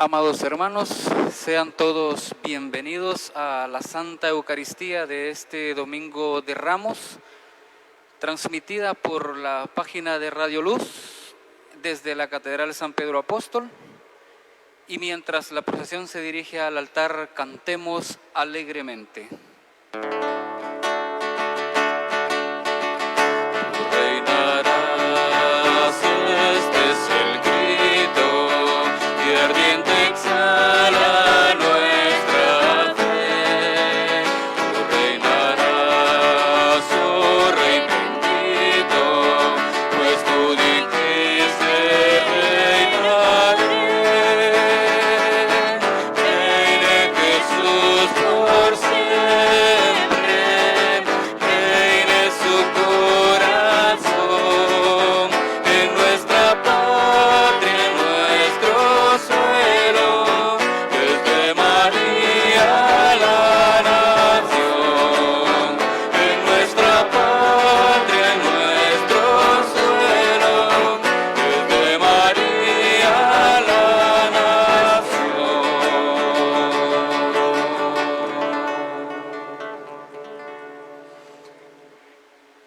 Amados hermanos, sean todos bienvenidos a la Santa Eucaristía de este Domingo de Ramos, transmitida por la página de Radio Luz desde la Catedral San Pedro Apóstol. Y mientras la procesión se dirige al altar, cantemos alegremente.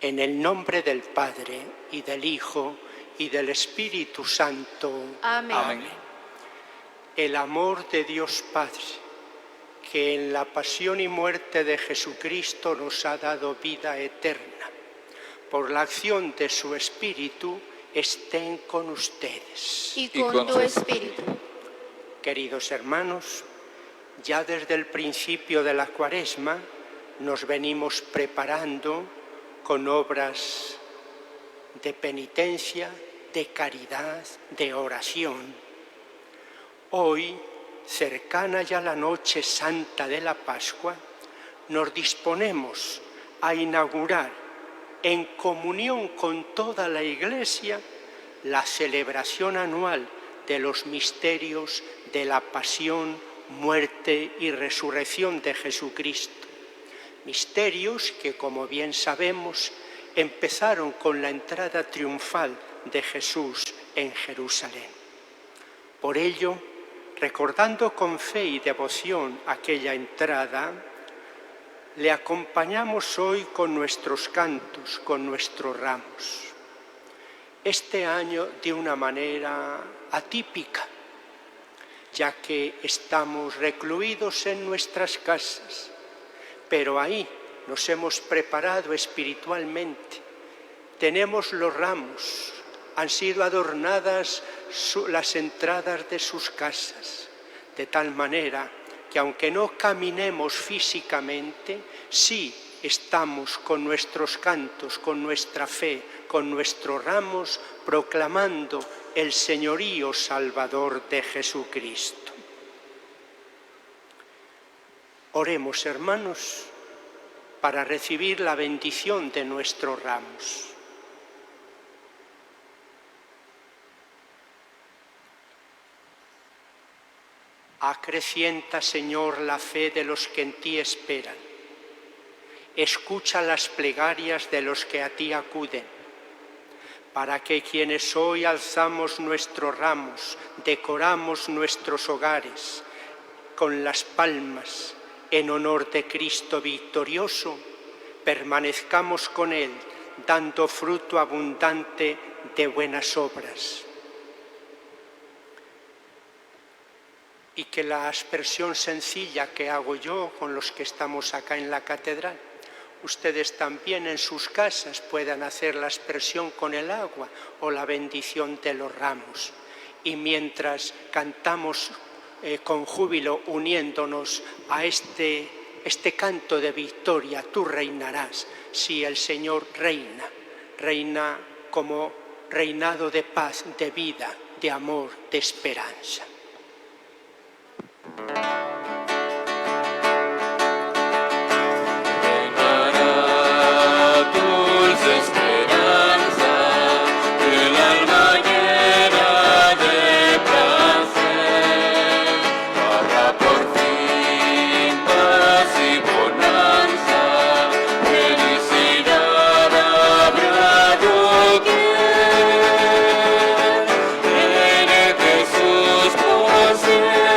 En el nombre del Padre, y del Hijo, y del Espíritu Santo. Amén. Amén. El amor de Dios Padre, que en la pasión y muerte de Jesucristo nos ha dado vida eterna, por la acción de su Espíritu, estén con ustedes. Y con tu espíritu. Queridos hermanos, ya desde el principio de la Cuaresma nos venimos preparando con obras de penitencia, de caridad, de oración. Hoy, cercana ya la noche santa de la Pascua, nos disponemos a inaugurar en comunión con toda la Iglesia la celebración anual de los misterios de la pasión, muerte y resurrección de Jesucristo. Misterios que, como bien sabemos, empezaron con la entrada triunfal de Jesús en Jerusalén. Por ello, recordando con fe y devoción aquella entrada, le acompañamos hoy con nuestros cantos, con nuestros ramos. Este año de una manera atípica, ya que estamos recluidos en nuestras casas, pero ahí nos hemos preparado espiritualmente. Tenemos los ramos, han sido adornadas las entradas de sus casas, de tal manera que aunque no caminemos físicamente, sí estamos con nuestros cantos, con nuestra fe, con nuestros ramos, proclamando el señorío salvador de Jesucristo. Oremos, hermanos, para recibir la bendición de nuestros ramos. Acrecienta, Señor, la fe de los que en ti esperan. Escucha las plegarias de los que a ti acuden, para que quienes hoy alzamos nuestros ramos, decoramos nuestros hogares con las palmas, en honor de Cristo victorioso, permanezcamos con Él, dando fruto abundante de buenas obras. Y que la aspersión sencilla que hago yo con los que estamos acá en la catedral, ustedes también en sus casas puedan hacer la aspersión con el agua o la bendición de los ramos. Y mientras cantamos con júbilo, uniéndonos a este canto de victoria, tú reinarás. Si el Señor reina, reina como reinado de paz, de vida, de amor, de esperanza. Jesús por siempre.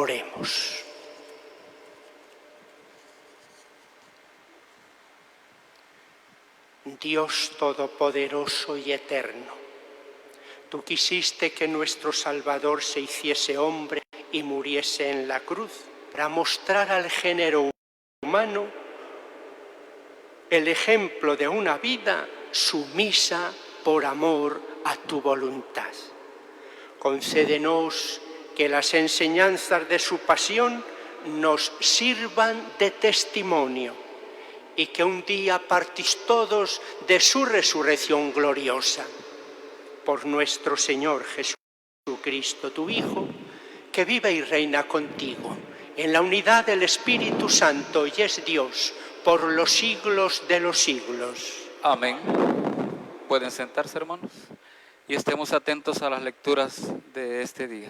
Oremos. Dios Todopoderoso y Eterno, tú quisiste que nuestro Salvador se hiciese hombre y muriese en la cruz para mostrar al género humano el ejemplo de una vida sumisa por amor a tu voluntad. Concédenos que las enseñanzas de su pasión nos sirvan de testimonio y que un día partís todos de su resurrección gloriosa. Por nuestro Señor Jesucristo, tu Hijo, que vive y reina contigo en la unidad del Espíritu Santo y es Dios por los siglos de los siglos. Amén. Pueden sentarse, hermanos, y estemos atentos a las lecturas de este día.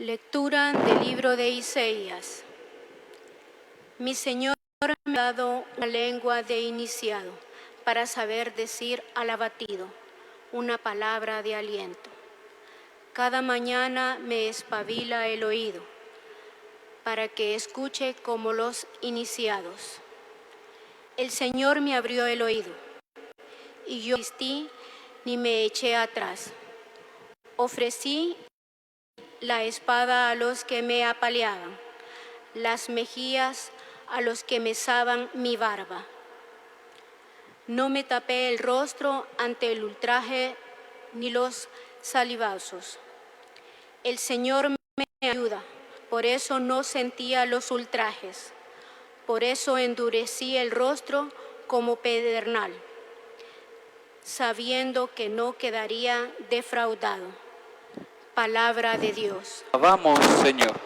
Lectura del libro de Isaías. Mi Señor me ha dado una lengua de iniciado para saber decir al abatido una palabra de aliento. Cada mañana me espabila el oído para que escuche como los iniciados. El Señor me abrió el oído y yo no resistí ni me eché atrás. Ofrecí la espada a los que me apaleaban, las mejillas a los que mesaban mi barba. No me tapé el rostro ante el ultraje ni los salivazos. El Señor me ayuda, por eso no sentía los ultrajes. Por eso endurecí el rostro como pedernal, sabiendo que no quedaría defraudado. Palabra de Dios. Vamos, Señor.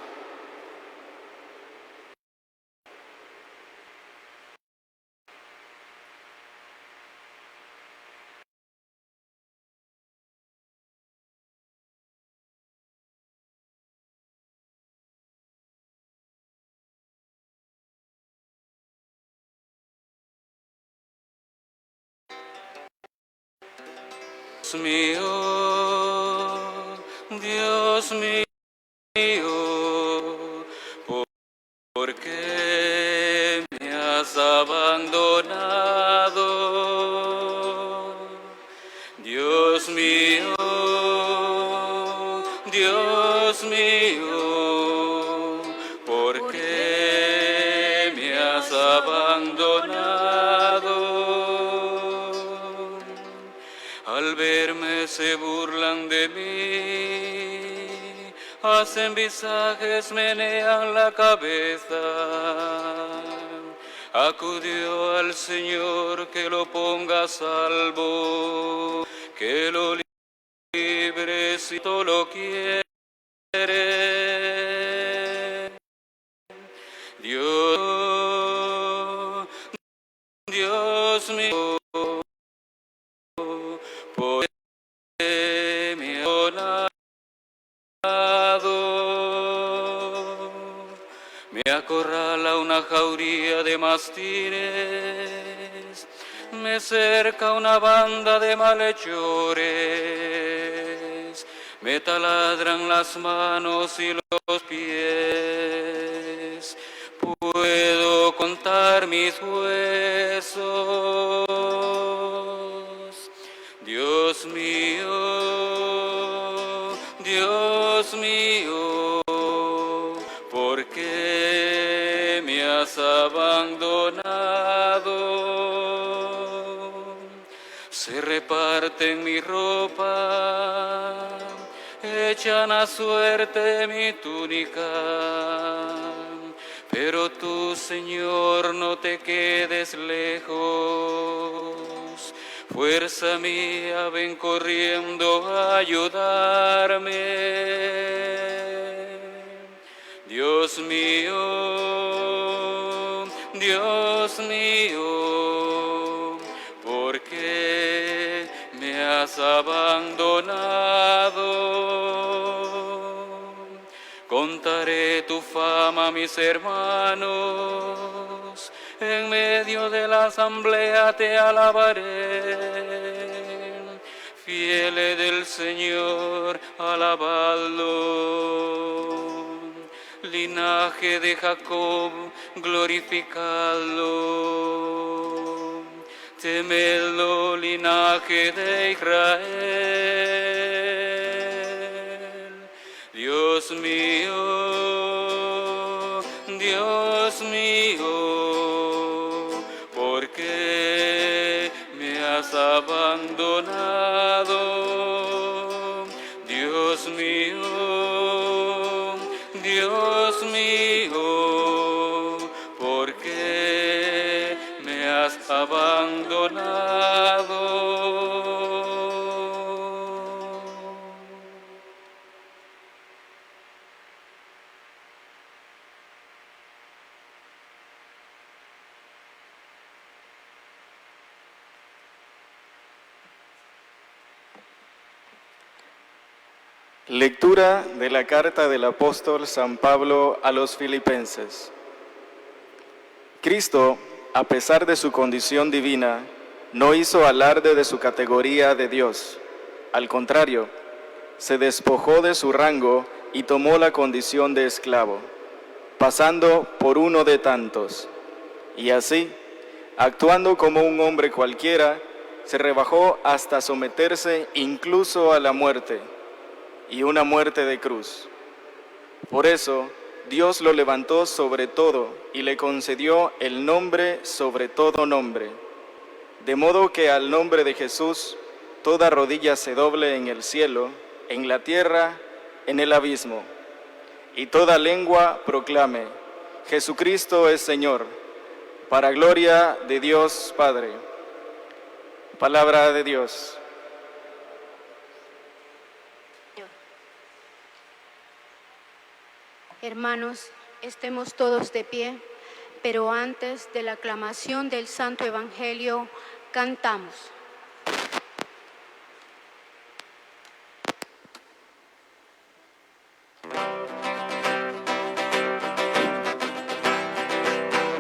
Dios mío, ¿por qué me has abandonado? Dios mío, ¿por qué me has abandonado? Al verme se burlan de mí, hacen visajes, menean la cabeza. Acudió al Señor que lo ponga a salvo, que lo libre si tú lo quieres. Dios mío, ¿por qué me has abandonado? Me acorrala una jauría de mastines, me cerca una banda de malhechores, me taladran las manos y los pies. Puedo contar mis huesos. Dios mío, ¿por qué me has abandonado? Se reparten mi ropa, echan a suerte mi túnica. Pero tú, Señor, no te quedes lejos. Fuerza mía, ven corriendo a ayudarme. Dios mío, ¿por qué me has abandonado? Contaré tu fama a mis hermanos, en medio de la asamblea te alabaré. Fieles del Señor, alabadlo. Linaje de Jacob, glorificadlo. Temedlo, linaje de Israel. Dios mío, Dios mío, ¿por qué me has abandonado? Dios mío, Dios mío, ¿por qué me has abandonado? Lectura de la carta del apóstol San Pablo a los Filipenses. Cristo, a pesar de su condición divina, no hizo alarde de su categoría de Dios. Al contrario, se despojó de su rango y tomó la condición de esclavo, pasando por uno de tantos. Y así, actuando como un hombre cualquiera, se rebajó hasta someterse incluso a la muerte, y una muerte de cruz. Por eso, Dios lo levantó sobre todo y le concedió el nombre sobre todo nombre, de modo que al nombre de Jesús toda rodilla se doble en el cielo, en la tierra, en el abismo, y toda lengua proclame: Jesucristo es Señor, para gloria de Dios Padre. Palabra de Dios. Hermanos, estemos todos de pie, pero antes de la aclamación del Santo Evangelio, cantamos.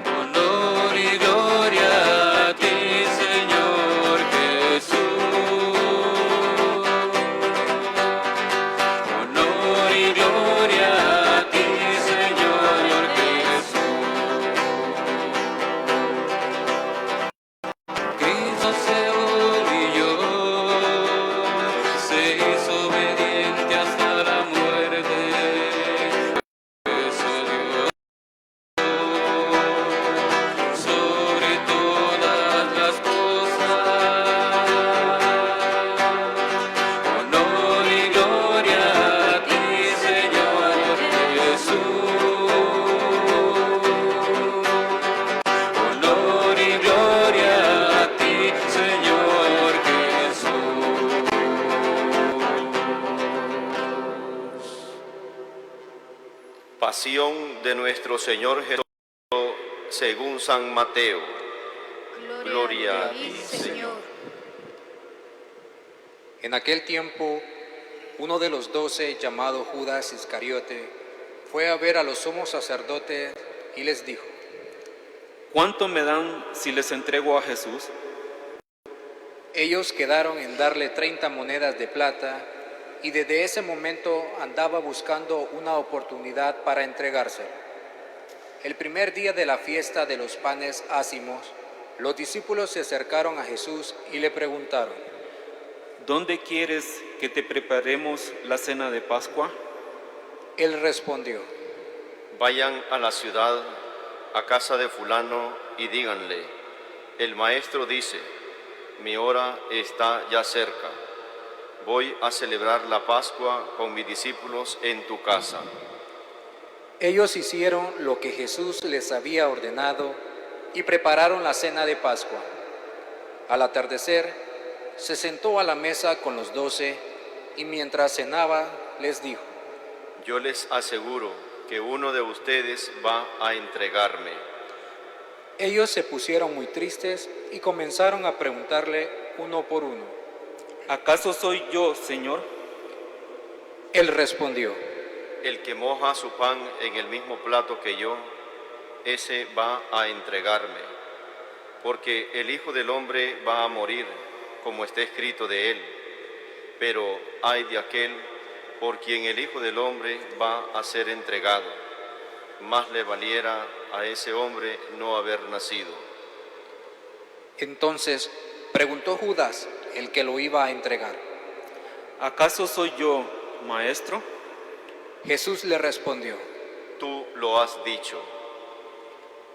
Honor y gloria a ti, Señor Jesús. Honor y gloria a ti, Señor Jesús. Cristo se humilló, se hizo obediente hasta la muerte. Eso dio sobre todas las cosas. Honor y gloria a ti, Señor Jesús. Honor y gloria a ti, Señor Jesús. Pasión de nuestro Señor Jesús según San Mateo. Gloria a ti, Señor. En aquel tiempo, uno de los 12, llamado Judas Iscariote, fue a ver a los sumos sacerdotes y les dijo: ¿Cuánto me dan si les entrego a Jesús? Ellos quedaron en darle 30 monedas de plata, y desde ese momento andaba buscando una oportunidad para entregárselo. El primer día de la fiesta de los panes ácimos, los discípulos se acercaron a Jesús y le preguntaron: ¿Dónde quieres que te preparemos la cena de Pascua? Él respondió: Vayan a la ciudad, a casa de fulano, y díganle: el maestro dice, mi hora está ya cerca. Voy a celebrar la Pascua con mis discípulos en tu casa. Ellos hicieron lo que Jesús les había ordenado y prepararon la cena de Pascua. Al atardecer, se sentó a la mesa con los 12 y mientras cenaba les dijo: Yo les aseguro que uno de ustedes va a entregarme. Ellos se pusieron muy tristes y comenzaron a preguntarle uno por uno: ¿Acaso soy yo, Señor? Él respondió: El que moja su pan en el mismo plato que yo, ese va a entregarme. porque el Hijo del Hombre va a morir, como está escrito de él. Pero ay de aquel por quien el Hijo del Hombre va a ser entregado. Más le valiera a ese hombre no haber nacido. Entonces preguntó Judas, el que lo iba a entregar. ¿Acaso soy yo, maestro? Jesús le respondió. Tú lo has dicho.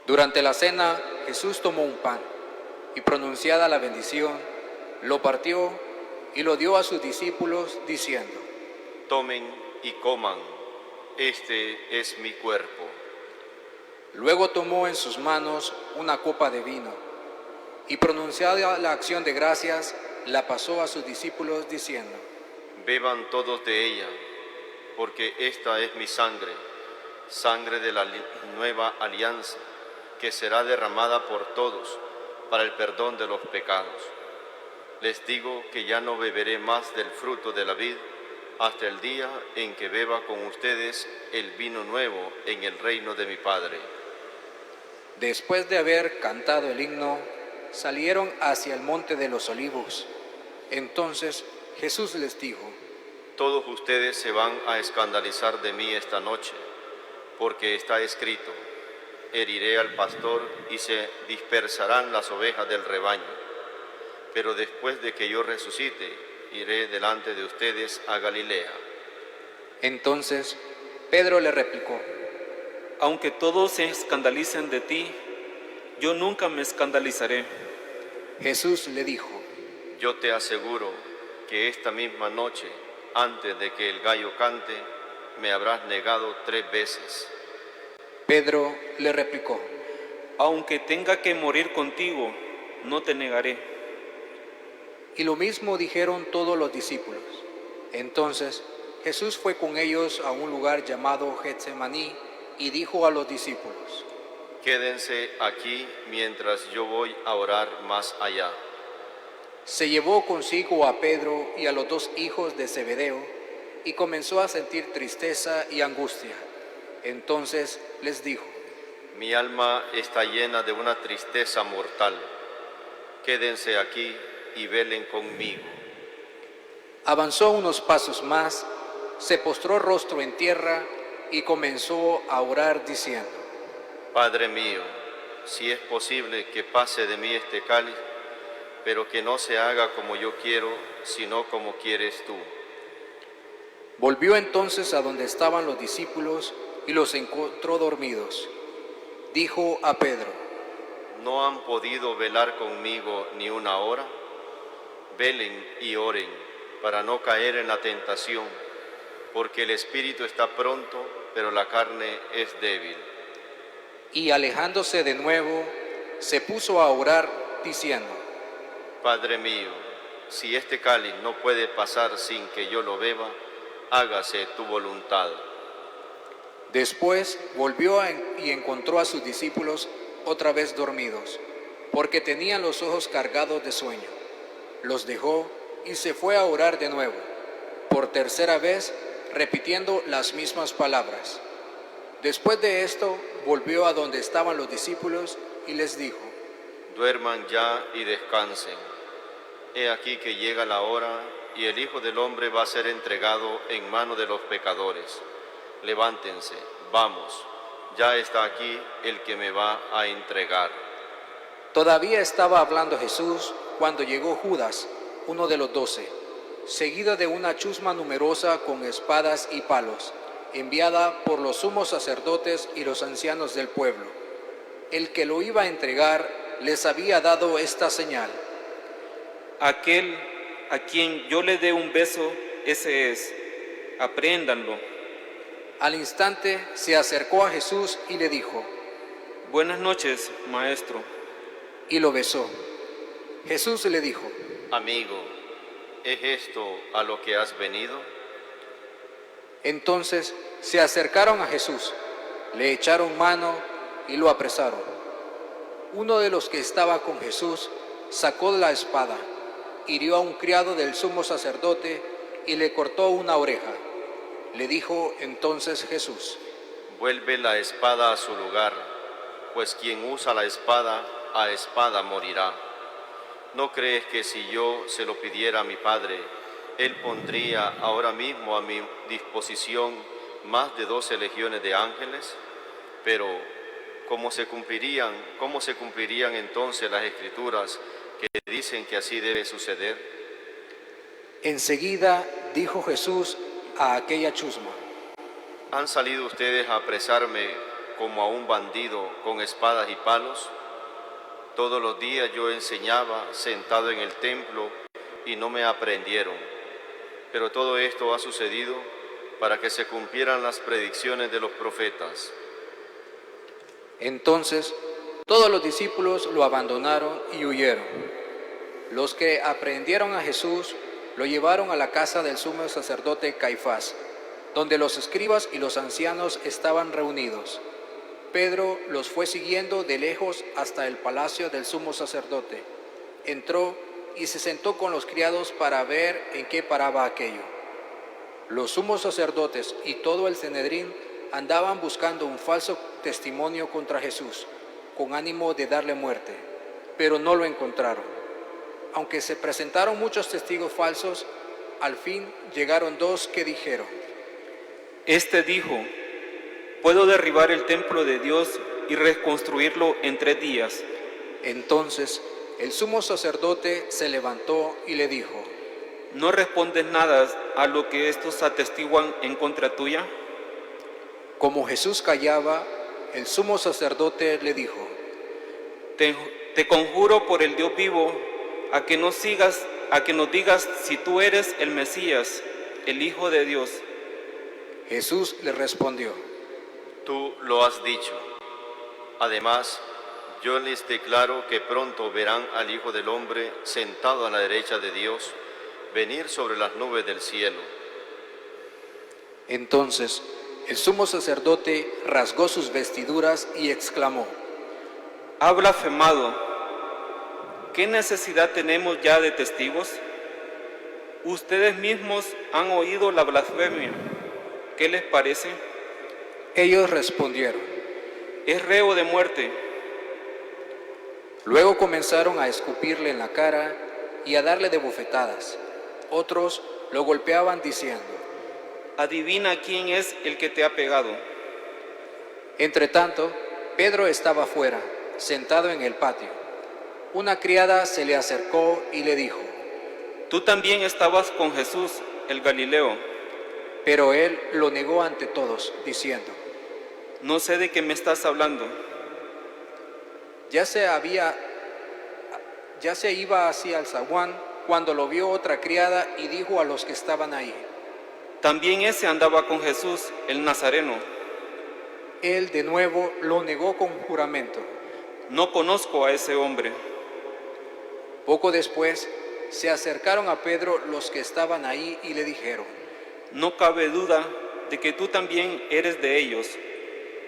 Durante la cena, Jesús tomó un pan y, pronunciada la bendición, lo partió y lo dio a sus discípulos, diciendo: Tomen y coman, este es mi cuerpo. Luego tomó en sus manos una copa de vino y, pronunciada la acción de gracias, la pasó a sus discípulos, diciendo: Beban todos de ella, porque esta es mi sangre, sangre de la nueva alianza, que será derramada por todos para el perdón de los pecados. Les digo que ya no beberé más del fruto de la vid hasta el día en que beba con ustedes el vino nuevo en el reino de mi Padre. Después de haber cantado el himno, salieron hacia el monte de los Olivos. Entonces Jesús les dijo: Todos ustedes se van a escandalizar de mí esta noche, porque está escrito: heriré al pastor y se dispersarán las ovejas del rebaño. Pero después de que yo resucite, iré delante de ustedes a Galilea. Entonces Pedro le replicó: Aunque todos se escandalicen de ti, yo nunca me escandalizaré. Jesús le dijo: Yo te aseguro que esta misma noche, antes de que el gallo cante, me habrás negado 3 veces. Pedro le replicó: Aunque tenga que morir contigo, no te negaré. Y lo mismo dijeron todos los discípulos. Entonces Jesús fue con ellos a un lugar llamado Getsemaní y dijo a los discípulos: Quédense aquí mientras yo voy a orar más allá. Se llevó consigo a Pedro y a los 2 hijos de Zebedeo y comenzó a sentir tristeza y angustia. Entonces les dijo: Mi alma está llena de una tristeza mortal. Quédense aquí y velen conmigo. Avanzó unos pasos más, se postró rostro en tierra y comenzó a orar diciendo: Padre mío, si es posible que pase de mí este cáliz, pero que no se haga como yo quiero, sino como quieres tú. Volvió entonces a donde estaban los discípulos y los encontró dormidos. Dijo a Pedro: ¿No han podido velar conmigo ni una hora? Velen y oren para no caer en la tentación, porque el espíritu está pronto, pero la carne es débil. Y alejándose de nuevo, se puso a orar diciendo: Padre mío, si este cáliz no puede pasar sin que yo lo beba, hágase tu voluntad. Después volvió y encontró a sus discípulos otra vez dormidos, porque tenían los ojos cargados de sueño. Los dejó y se fue a orar de nuevo, por tercera vez, repitiendo las mismas palabras. Después de esto, volvió a donde estaban los discípulos y les dijo: Duerman ya y descansen. He aquí que llega la hora y el Hijo del Hombre va a ser entregado en mano de los pecadores. Levántense, vamos, ya está aquí el que me va a entregar. Todavía estaba hablando Jesús cuando llegó Judas, uno de los 12, seguido de una chusma numerosa con espadas y palos, enviada por los sumos sacerdotes y los ancianos del pueblo. El que lo iba a entregar les había dado esta señal: Aquel a quien yo le dé un beso, ese es. Apréndanlo. Al instante se acercó a Jesús y le dijo: Buenas noches, maestro. Y lo besó. Jesús le dijo: Amigo, ¿es esto a lo que has venido? Entonces se acercaron a Jesús, le echaron mano y lo apresaron. Uno de los que estaba con Jesús sacó la espada, hirió a un criado del sumo sacerdote y le cortó una oreja. Le dijo entonces Jesús: Vuelve la espada a su lugar, pues quien usa la espada a espada morirá. ¿No crees que si yo se lo pidiera a mi Padre, Él pondría ahora mismo a mi disposición más de 12 legiones de ángeles? Pero ¿cómo se cumplirían entonces las Escrituras que dicen que así debe suceder? Enseguida dijo Jesús a aquella chusma: ¿Han salido ustedes a apresarme como a un bandido con espadas y palos? Todos los días yo enseñaba sentado en el templo y no me aprendieron. Pero todo esto ha sucedido para que se cumplieran las predicciones de los profetas. Entonces todos los discípulos lo abandonaron y huyeron. Los que aprehendieron a Jesús lo llevaron a la casa del sumo sacerdote Caifás, donde los escribas y los ancianos estaban reunidos. Pedro los fue siguiendo de lejos hasta el palacio del sumo sacerdote. Entró y se sentó con los criados para ver en qué paraba aquello. Los sumos sacerdotes y todo el Sanedrín andaban buscando un falso testimonio contra Jesús, con ánimo de darle muerte, pero no lo encontraron. Aunque se presentaron muchos testigos falsos, al fin llegaron 2 que dijeron: Este dijo: puedo derribar el templo de Dios y reconstruirlo en 3 días. Entonces el sumo sacerdote se levantó y le dijo: ¿No respondes nada a lo que estos atestiguan en contra tuya? Como Jesús callaba, el sumo sacerdote le dijo: Te conjuro por el Dios vivo a que nos digas si tú eres el Mesías, el Hijo de Dios. Jesús le respondió: Tú lo has dicho. Además, yo les declaro que pronto verán al Hijo del Hombre sentado a la derecha de Dios, venir sobre las nubes del cielo. Entonces el sumo sacerdote rasgó sus vestiduras y exclamó: Ha blasfemado. ¿Qué necesidad tenemos ya de testigos? Ustedes mismos han oído la blasfemia. ¿Qué les parece? Ellos respondieron: Es reo de muerte. Luego comenzaron a escupirle en la cara y a darle de bofetadas. Otros lo golpeaban diciendo: Adivina quién es el que te ha pegado. Entretanto, Pedro estaba fuera, sentado en el patio. Una criada se le acercó y le dijo: Tú también estabas con Jesús, el Galileo. Pero él lo negó ante todos, diciendo: No sé de qué me estás hablando. Ya se iba hacia el zaguán cuando lo vio otra criada y dijo a los que estaban ahí: También ese andaba con Jesús, el Nazareno. Él de nuevo lo negó con juramento: No conozco a ese hombre. Poco después se acercaron a Pedro los que estaban ahí y le dijeron: No cabe duda de que tú también eres de ellos,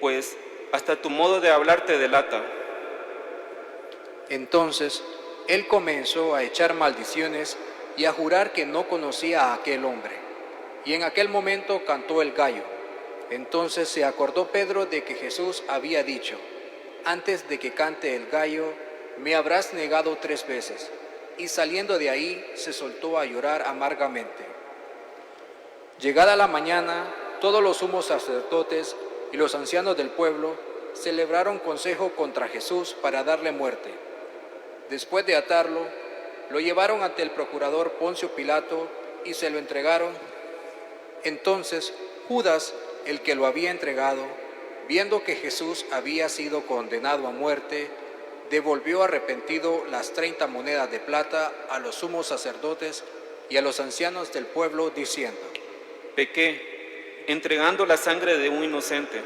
pues hasta tu modo de hablar te delata. Entonces él comenzó a echar maldiciones y a jurar que no conocía a aquel hombre. Y en aquel momento cantó el gallo. Entonces se acordó Pedro de que Jesús había dicho: Antes de que cante el gallo, me habrás negado 3 veces. Y saliendo de ahí, se soltó a llorar amargamente. Llegada la mañana, todos los sumos sacerdotes y los ancianos del pueblo celebraron consejo contra Jesús para darle muerte. Después de atarlo, lo llevaron ante el procurador Poncio Pilato y se lo entregaron. Entonces Judas, el que lo había entregado, viendo que Jesús había sido condenado a muerte, devolvió arrepentido las 30 monedas de plata a los sumos sacerdotes y a los ancianos del pueblo, diciendo: Pequé, entregando la sangre de un inocente.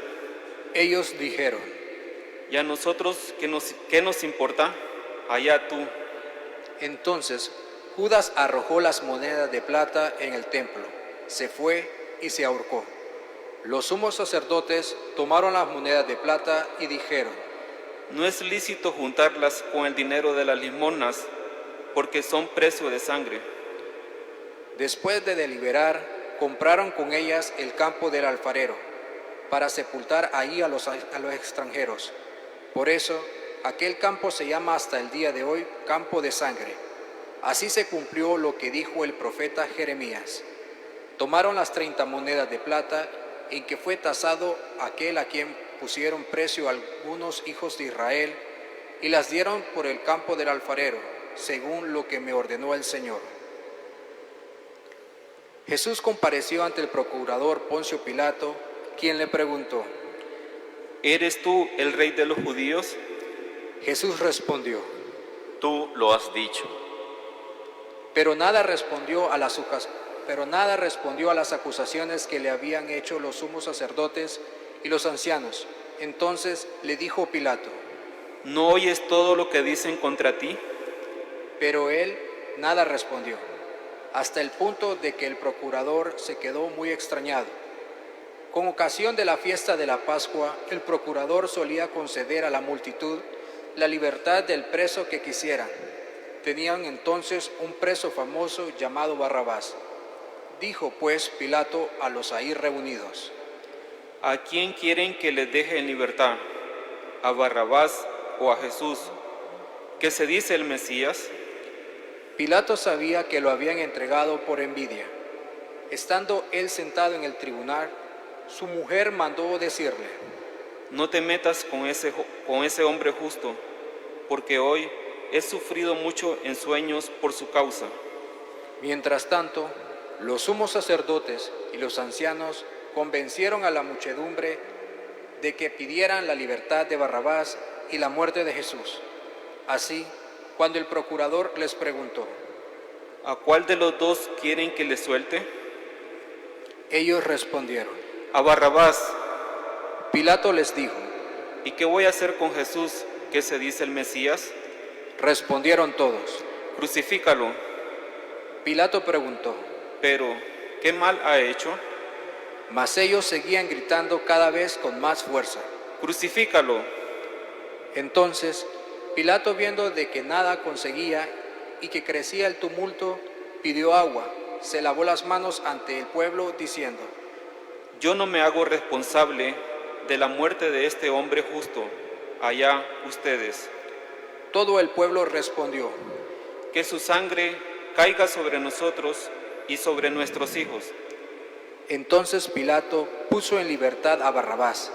Ellos dijeron: ¿Y a nosotros qué nos importa? Allá tú. Entonces Judas arrojó las monedas de plata en el templo, se fue y se ahorcó. Los sumos sacerdotes tomaron las monedas de plata y dijeron: No es lícito juntarlas con el dinero de las limosnas, porque son precio de sangre. Después de deliberar, compraron con ellas el campo del alfarero, para sepultar ahí a los extranjeros. Por eso, aquel campo se llama hasta el día de hoy campo de sangre. Así se cumplió lo que dijo el profeta Jeremías. Tomaron las 30 monedas de plata en que fue tasado aquel a quien pusieron precio algunos hijos de Israel y las dieron por el campo del alfarero, según lo que me ordenó el Señor. Jesús compareció ante el procurador Poncio Pilato, quien le preguntó: ¿Eres tú el rey de los judíos? Jesús respondió: Tú lo has dicho. Pero nada respondió a las acusaciones que le habían hecho los sumos sacerdotes y los ancianos. Entonces le dijo Pilato: ¿No oyes todo lo que dicen contra ti? Pero él nada respondió, hasta el punto de que el procurador se quedó muy extrañado. Con ocasión de la fiesta de la Pascua, el procurador solía conceder a la multitud la libertad del preso que quisieran. Tenían entonces un preso famoso llamado Barrabás. Dijo pues Pilato a los ahí reunidos: ¿A quién quieren que les deje en libertad? ¿A Barrabás o a Jesús, que se dice el Mesías? Pilato sabía que lo habían entregado por envidia. Estando él sentado en el tribunal, su mujer mandó decirle: No te metas con ese hombre justo, porque hoy he sufrido mucho en sueños por su causa. Mientras tanto, los sumos sacerdotes y los ancianos convencieron a la muchedumbre de que pidieran la libertad de Barrabás y la muerte de Jesús. Así, cuando el procurador les preguntó: ¿A cuál de los dos quieren que le suelte? Ellos respondieron: A Barrabás. Pilato les dijo: ¿Y qué voy a hacer con Jesús, que se dice el Mesías? Respondieron todos: Crucifícalo. Pilato preguntó: Pero, ¿qué mal ha hecho? Mas ellos seguían gritando cada vez con más fuerza: Crucifícalo. Entonces, Pilato, viendo de que nada conseguía y que crecía el tumulto, pidió agua, se lavó las manos ante el pueblo, diciendo: Yo no me hago responsable de la muerte de este hombre justo. Allá ustedes. Todo el pueblo respondió: Que su sangre caiga sobre nosotros y sobre nuestros hijos. Entonces Pilato puso en libertad a Barrabás.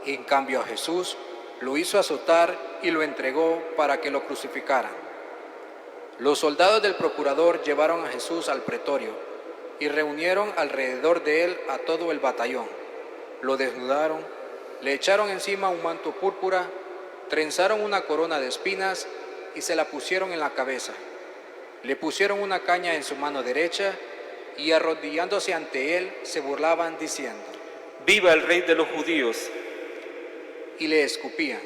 En cambio a Jesús lo hizo azotar y lo entregó para que lo crucificaran. Los soldados del procurador llevaron a Jesús al pretorio y reunieron alrededor de él a todo el batallón. Lo desnudaron, le echaron encima un manto púrpura, trenzaron una corona de espinas y se la pusieron en la cabeza. Le pusieron una caña en su mano derecha y arrodillándose ante él se burlaban diciendo: ¡Viva el Rey de los judíos! Y le escupían.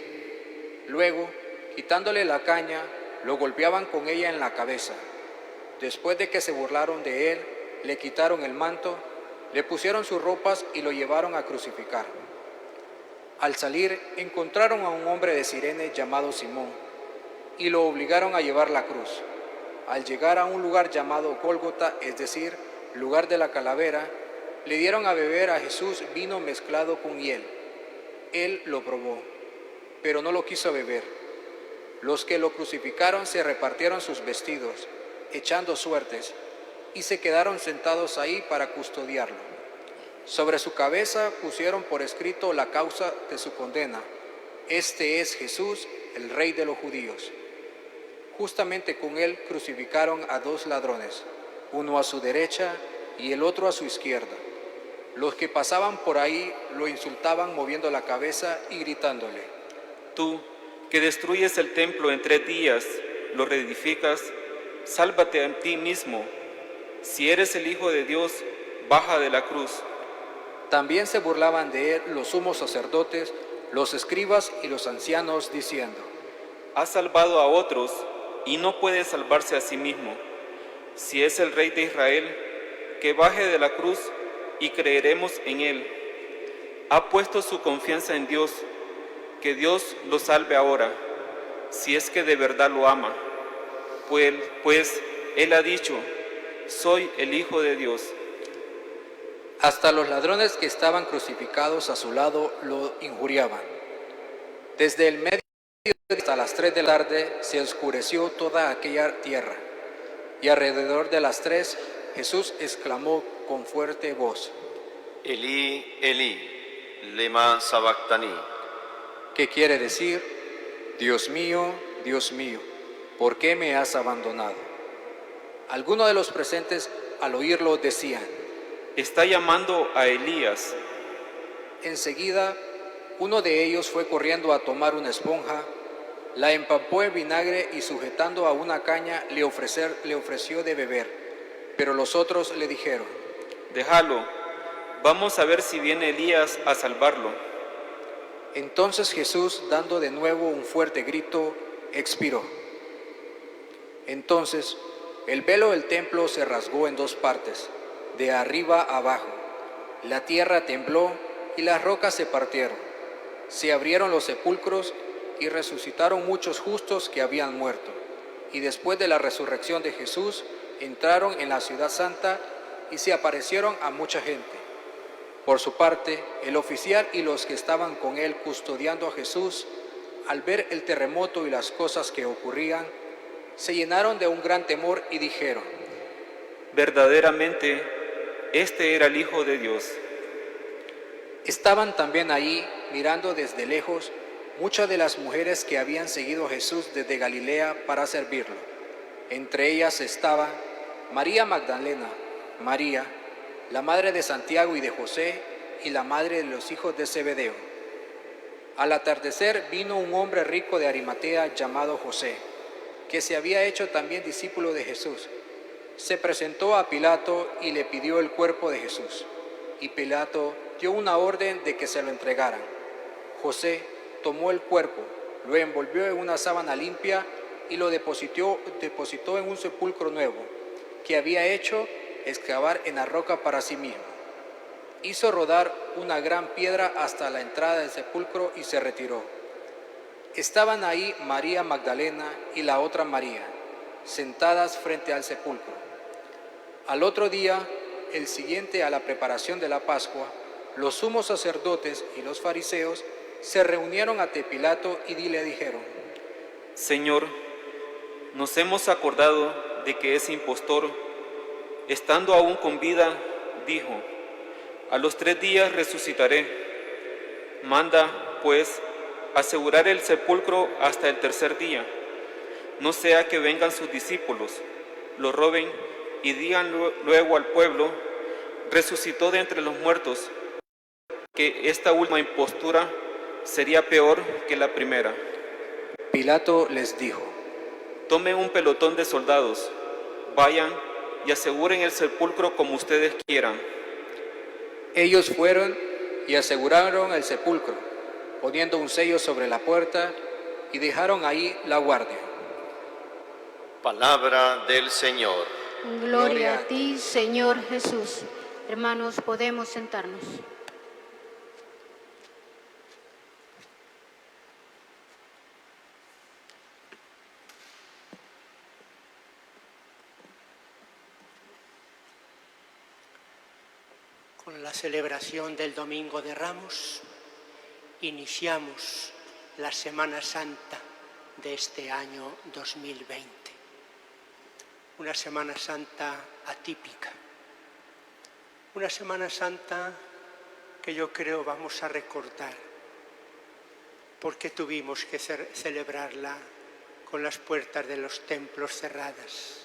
Luego, quitándole la caña, lo golpeaban con ella en la cabeza. Después de que se burlaron de él, le quitaron el manto, le pusieron sus ropas y lo llevaron a crucificar. Al salir, encontraron a un hombre de Cirene llamado Simón y lo obligaron a llevar la cruz. Al llegar a un lugar llamado Gólgota, es decir, lugar de la calavera, le dieron a beber a Jesús vino mezclado con hiel. Él lo probó, pero no lo quiso beber. Los que lo crucificaron se repartieron sus vestidos, echando suertes, y se quedaron sentados ahí para custodiarlo. Sobre su cabeza pusieron por escrito la causa de su condena: Este es Jesús, el Rey de los judíos. Justamente con él crucificaron a 2 ladrones, uno a su derecha y el otro a su izquierda. Los que pasaban por ahí lo insultaban moviendo la cabeza y gritándole: Tú, que destruyes el templo en 3 días, lo reedificas, sálvate a ti mismo. Si eres el Hijo de Dios, baja de la cruz. También se burlaban de él los sumos sacerdotes, los escribas y los ancianos, diciendo: Ha salvado a otros y no puede salvarse a sí mismo. Si es el Rey de Israel, que baje de la cruz y creeremos en él. Ha puesto su confianza en Dios, que Dios lo salve ahora, si es que de verdad lo ama. Pues él ha dicho: soy el Hijo de Dios. Hasta los ladrones que estaban crucificados a su lado lo injuriaban. Desde el medio hasta las 3 de la tarde se oscureció toda aquella tierra. Y alrededor de las 3, Jesús exclamó con fuerte voz: Elí, Elí, lema sabactani. ¿Qué quiere decir? Dios mío, ¿por qué me has abandonado? Algunos de los presentes al oírlo decían: está llamando a Elías. Enseguida, uno de ellos fue corriendo a tomar una esponja, la empapó en vinagre y sujetando a una caña le ofreció de beber. Pero los otros le dijeron: Déjalo, vamos a ver si viene Elías a salvarlo. Entonces Jesús, dando de nuevo un fuerte grito, expiró. Entonces el velo del templo se rasgó en 2 partes, de arriba a abajo. La tierra tembló y las rocas se partieron. Se abrieron los sepulcros y resucitaron muchos justos que habían muerto. Y después de la resurrección de Jesús, entraron en la ciudad santa y se aparecieron a mucha gente. Por su parte, el oficial y los que estaban con él custodiando a Jesús, al ver el terremoto y las cosas que ocurrían, se llenaron de un gran temor y dijeron: verdaderamente, este era el Hijo de Dios. Estaban también ahí, mirando desde lejos, muchas de las mujeres que habían seguido a Jesús desde Galilea para servirlo. Entre ellas estaba María Magdalena, María, la madre de Santiago y de José, y la madre de los hijos de Zebedeo. Al atardecer vino un hombre rico de Arimatea llamado José, que se había hecho también discípulo de Jesús. Se presentó a Pilato y le pidió el cuerpo de Jesús. Y Pilato dio una orden de que se lo entregaran. José tomó el cuerpo, lo envolvió en una sábana limpia y lo depositó en un sepulcro nuevo, que había hecho excavar en la roca para sí mismo. Hizo rodar una gran piedra hasta la entrada del sepulcro y se retiró. Estaban ahí María Magdalena y la otra María, sentadas frente al sepulcro. Al otro día, el siguiente a la preparación de la Pascua, los sumos sacerdotes y los fariseos se reunieron ante Pilato y le dijeron: Señor, nos hemos acordado de que ese impostor, estando aún con vida, dijo: a los 3 días resucitaré. Manda, pues, asegurar el sepulcro hasta el 3er día, no sea que vengan sus discípulos, lo roben y digan luego al pueblo: resucitó de entre los muertos, que esta última impostura sería peor que la primera. Pilato les dijo: tomen un pelotón de soldados, vayan y aseguren el sepulcro como ustedes quieran. Ellos fueron y aseguraron el sepulcro, poniendo un sello sobre la puerta, y dejaron ahí la guardia. Palabra del Señor. Gloria a ti, Señor Jesús. Hermanos, podemos sentarnos. Con la celebración del Domingo de Ramos, iniciamos la Semana Santa de este año 2020. Una Semana Santa atípica. Una Semana Santa que yo creo vamos a recordar, porque tuvimos que celebrarla con las puertas de los templos cerradas.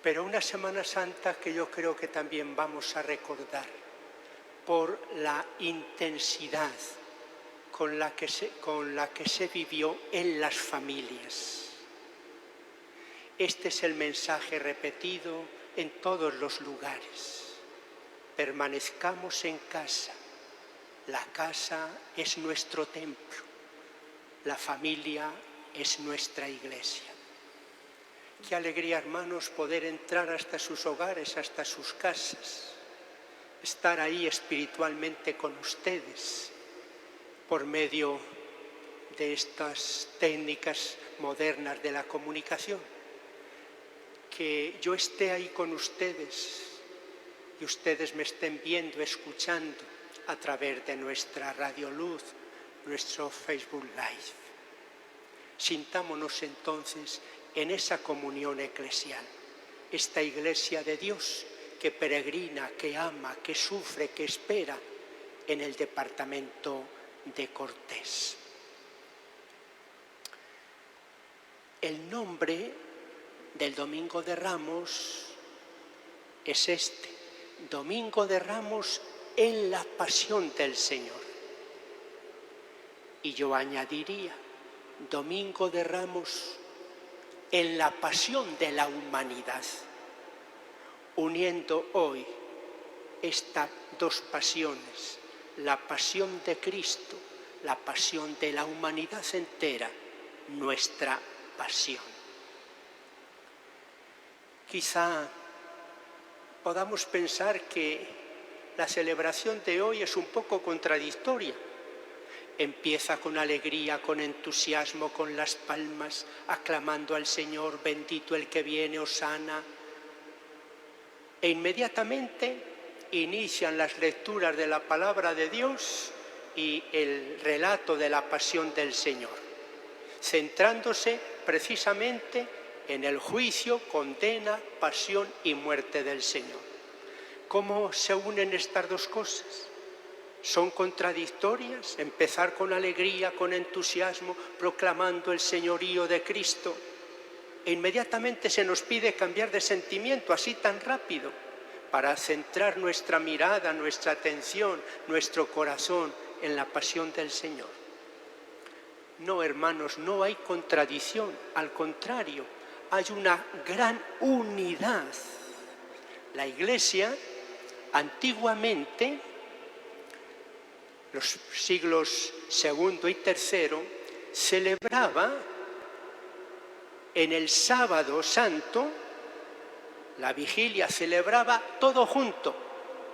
Pero una Semana Santa que yo creo que también vamos a recordar por la intensidad con la que se vivió en las familias. Este es el mensaje repetido en todos los lugares. Permanezcamos en casa. La casa es nuestro templo. La familia es nuestra iglesia. Qué alegría, hermanos, poder entrar hasta sus hogares, hasta sus casas, estar ahí espiritualmente con ustedes por medio de estas técnicas modernas de la comunicación. Que yo esté ahí con ustedes y ustedes me estén viendo, escuchando a través de nuestra Radio Luz, nuestro Facebook Live. Sintámonos entonces en esa comunión eclesial, esta Iglesia de Dios que peregrina, que ama, que sufre, que espera en el departamento de Cortés. El nombre del Domingo de Ramos es este, Domingo de Ramos en la pasión del Señor. Y yo añadiría, Domingo de Ramos en la pasión de la humanidad, uniendo hoy estas dos pasiones, la pasión de Cristo, la pasión de la humanidad entera, nuestra pasión. Quizá podamos pensar que la celebración de hoy es un poco contradictoria. Empieza con alegría, con entusiasmo, con las palmas, aclamando al Señor, bendito el que viene, hosana. E inmediatamente inician las lecturas de la palabra de Dios y el relato de la pasión del Señor, centrándose precisamente en el juicio, condena, pasión y muerte del Señor. ¿Cómo se unen estas dos cosas? ¿Son contradictorias? Empezar con alegría, con entusiasmo, proclamando el señorío de Cristo, e inmediatamente se nos pide cambiar de sentimiento así tan rápido para centrar nuestra mirada, nuestra atención, nuestro corazón en la pasión del Señor. No, hermanos, no hay contradicción, al contrario, hay una gran unidad. La Iglesia, antiguamente, los siglos II y III, celebraba en el sábado santo, la vigilia, celebraba todo junto,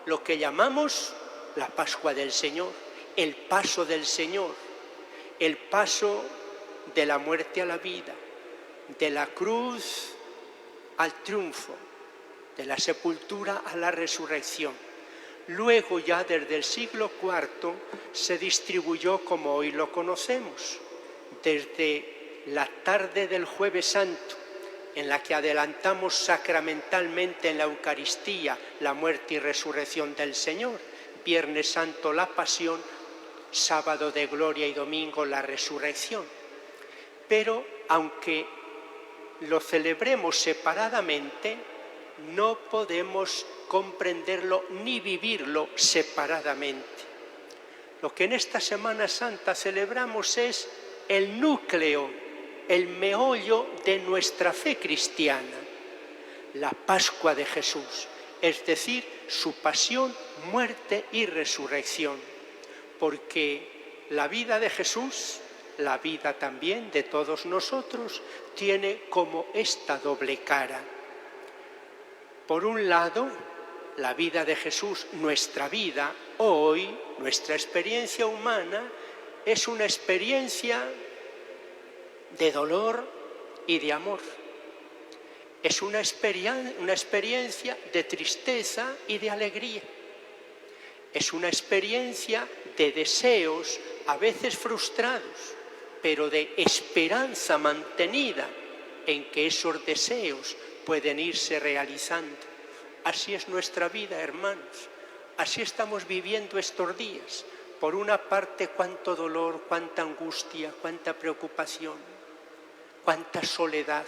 lo que llamamos la Pascua del Señor, el paso del Señor, el paso de la muerte a la vida, de la cruz al triunfo, de la sepultura a la resurrección. Luego ya desde el siglo IV se distribuyó como hoy lo conocemos, desde la tarde del Jueves Santo, en la que adelantamos sacramentalmente en la Eucaristía la muerte y resurrección del Señor, Viernes Santo la Pasión, sábado de gloria y domingo la resurrección. Pero aunque lo celebremos separadamente, no podemos comprenderlo ni vivirlo separadamente. Lo que en esta Semana Santa celebramos es el núcleo, el meollo de nuestra fe cristiana, la Pascua de Jesús, es decir, su pasión, muerte y resurrección, porque la vida de Jesús, la vida también de todos nosotros, tiene como esta doble cara. Por un lado, la vida de Jesús, nuestra vida hoy, nuestra experiencia humana, es una experiencia de dolor y de amor. Es una experiencia de tristeza y de alegría. Es una experiencia de deseos, a veces frustrados, pero de esperanza mantenida en que esos deseos pueden irse realizando. Así es nuestra vida, hermanos. Así estamos viviendo estos días. Por una parte, cuánto dolor, cuánta angustia, cuánta preocupación, cuánta soledad.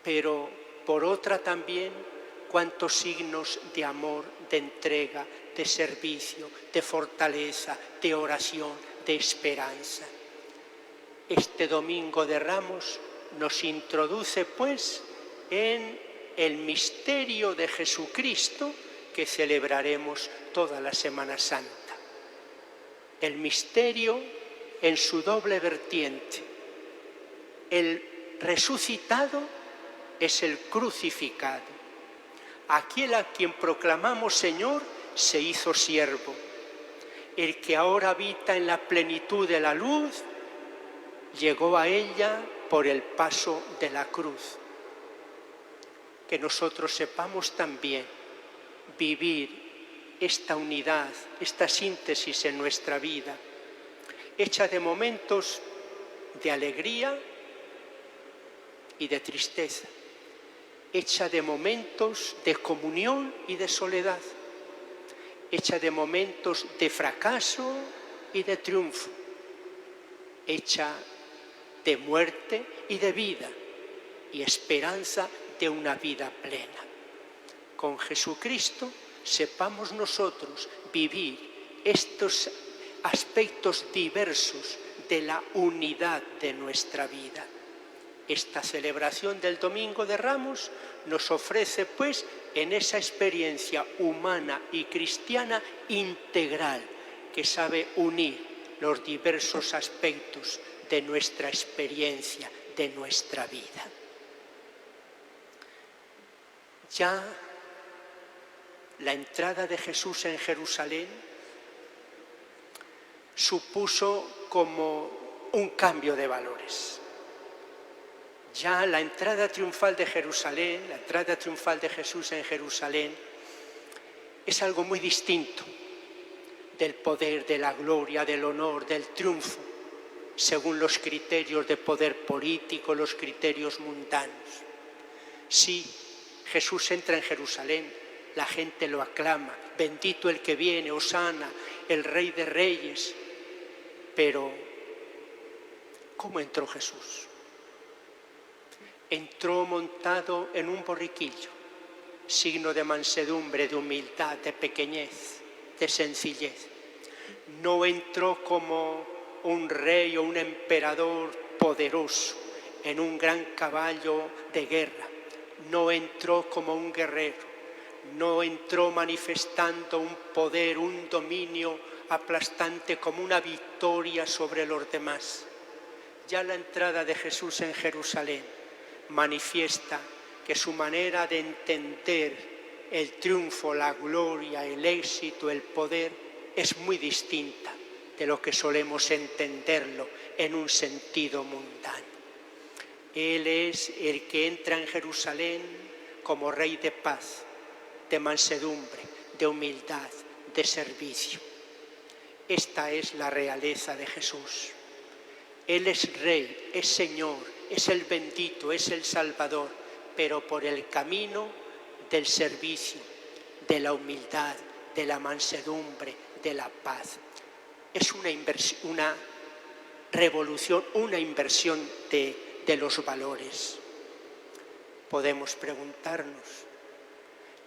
Pero por otra también, cuántos signos de amor, de entrega, de servicio, de fortaleza, de oración, de esperanza. Este Domingo de Ramos nos introduce, pues, en el misterio de Jesucristo que celebraremos toda la Semana Santa. El misterio en su doble vertiente. El resucitado es el crucificado. Aquel a quien proclamamos Señor se hizo siervo. El que ahora habita en la plenitud de la luz llegó a ella por el paso de la cruz. Que nosotros sepamos también vivir esta unidad, esta síntesis en nuestra vida, hecha de momentos de alegría y de tristeza, hecha de momentos de comunión y de soledad, hecha de momentos de fracaso y de triunfo, hecha de muerte y de vida y esperanza de una vida plena. Con Jesucristo sepamos nosotros vivir estos aspectos diversos de la unidad de nuestra vida. Esta celebración del Domingo de Ramos nos ofrece, pues, en esa experiencia humana y cristiana integral que sabe unir los diversos aspectos de nuestra experiencia, de nuestra vida. Ya la entrada de Jesús en Jerusalén supuso como un cambio de valores. Ya la entrada triunfal de Jerusalén, la entrada triunfal de Jesús en Jerusalén, es algo muy distinto del poder, de la gloria, del honor, del triunfo, según los criterios de poder político, los criterios mundanos. Sí, Jesús entra en Jerusalén, la gente lo aclama, bendito el que viene, hosana, el Rey de Reyes. Pero, ¿cómo entró Jesús? Entró montado en un borriquillo, signo de mansedumbre, de humildad, de pequeñez, de sencillez. No entró como un rey o un emperador poderoso en un gran caballo de guerra. No entró como un guerrero, no entró manifestando un poder, un dominio aplastante como una victoria sobre los demás. Ya la entrada de Jesús en Jerusalén manifiesta que su manera de entender el triunfo, la gloria, el éxito, el poder es muy distinta de lo que solemos entenderlo en un sentido mundano. Él es el que entra en Jerusalén como Rey de paz, de mansedumbre, de humildad, de servicio. Esta es la realeza de Jesús. Él es Rey, es Señor, es el bendito, es el Salvador, pero por el camino del servicio, de la humildad, de la mansedumbre, de la paz. Es una revolución, una inversión de los valores. Podemos preguntarnos,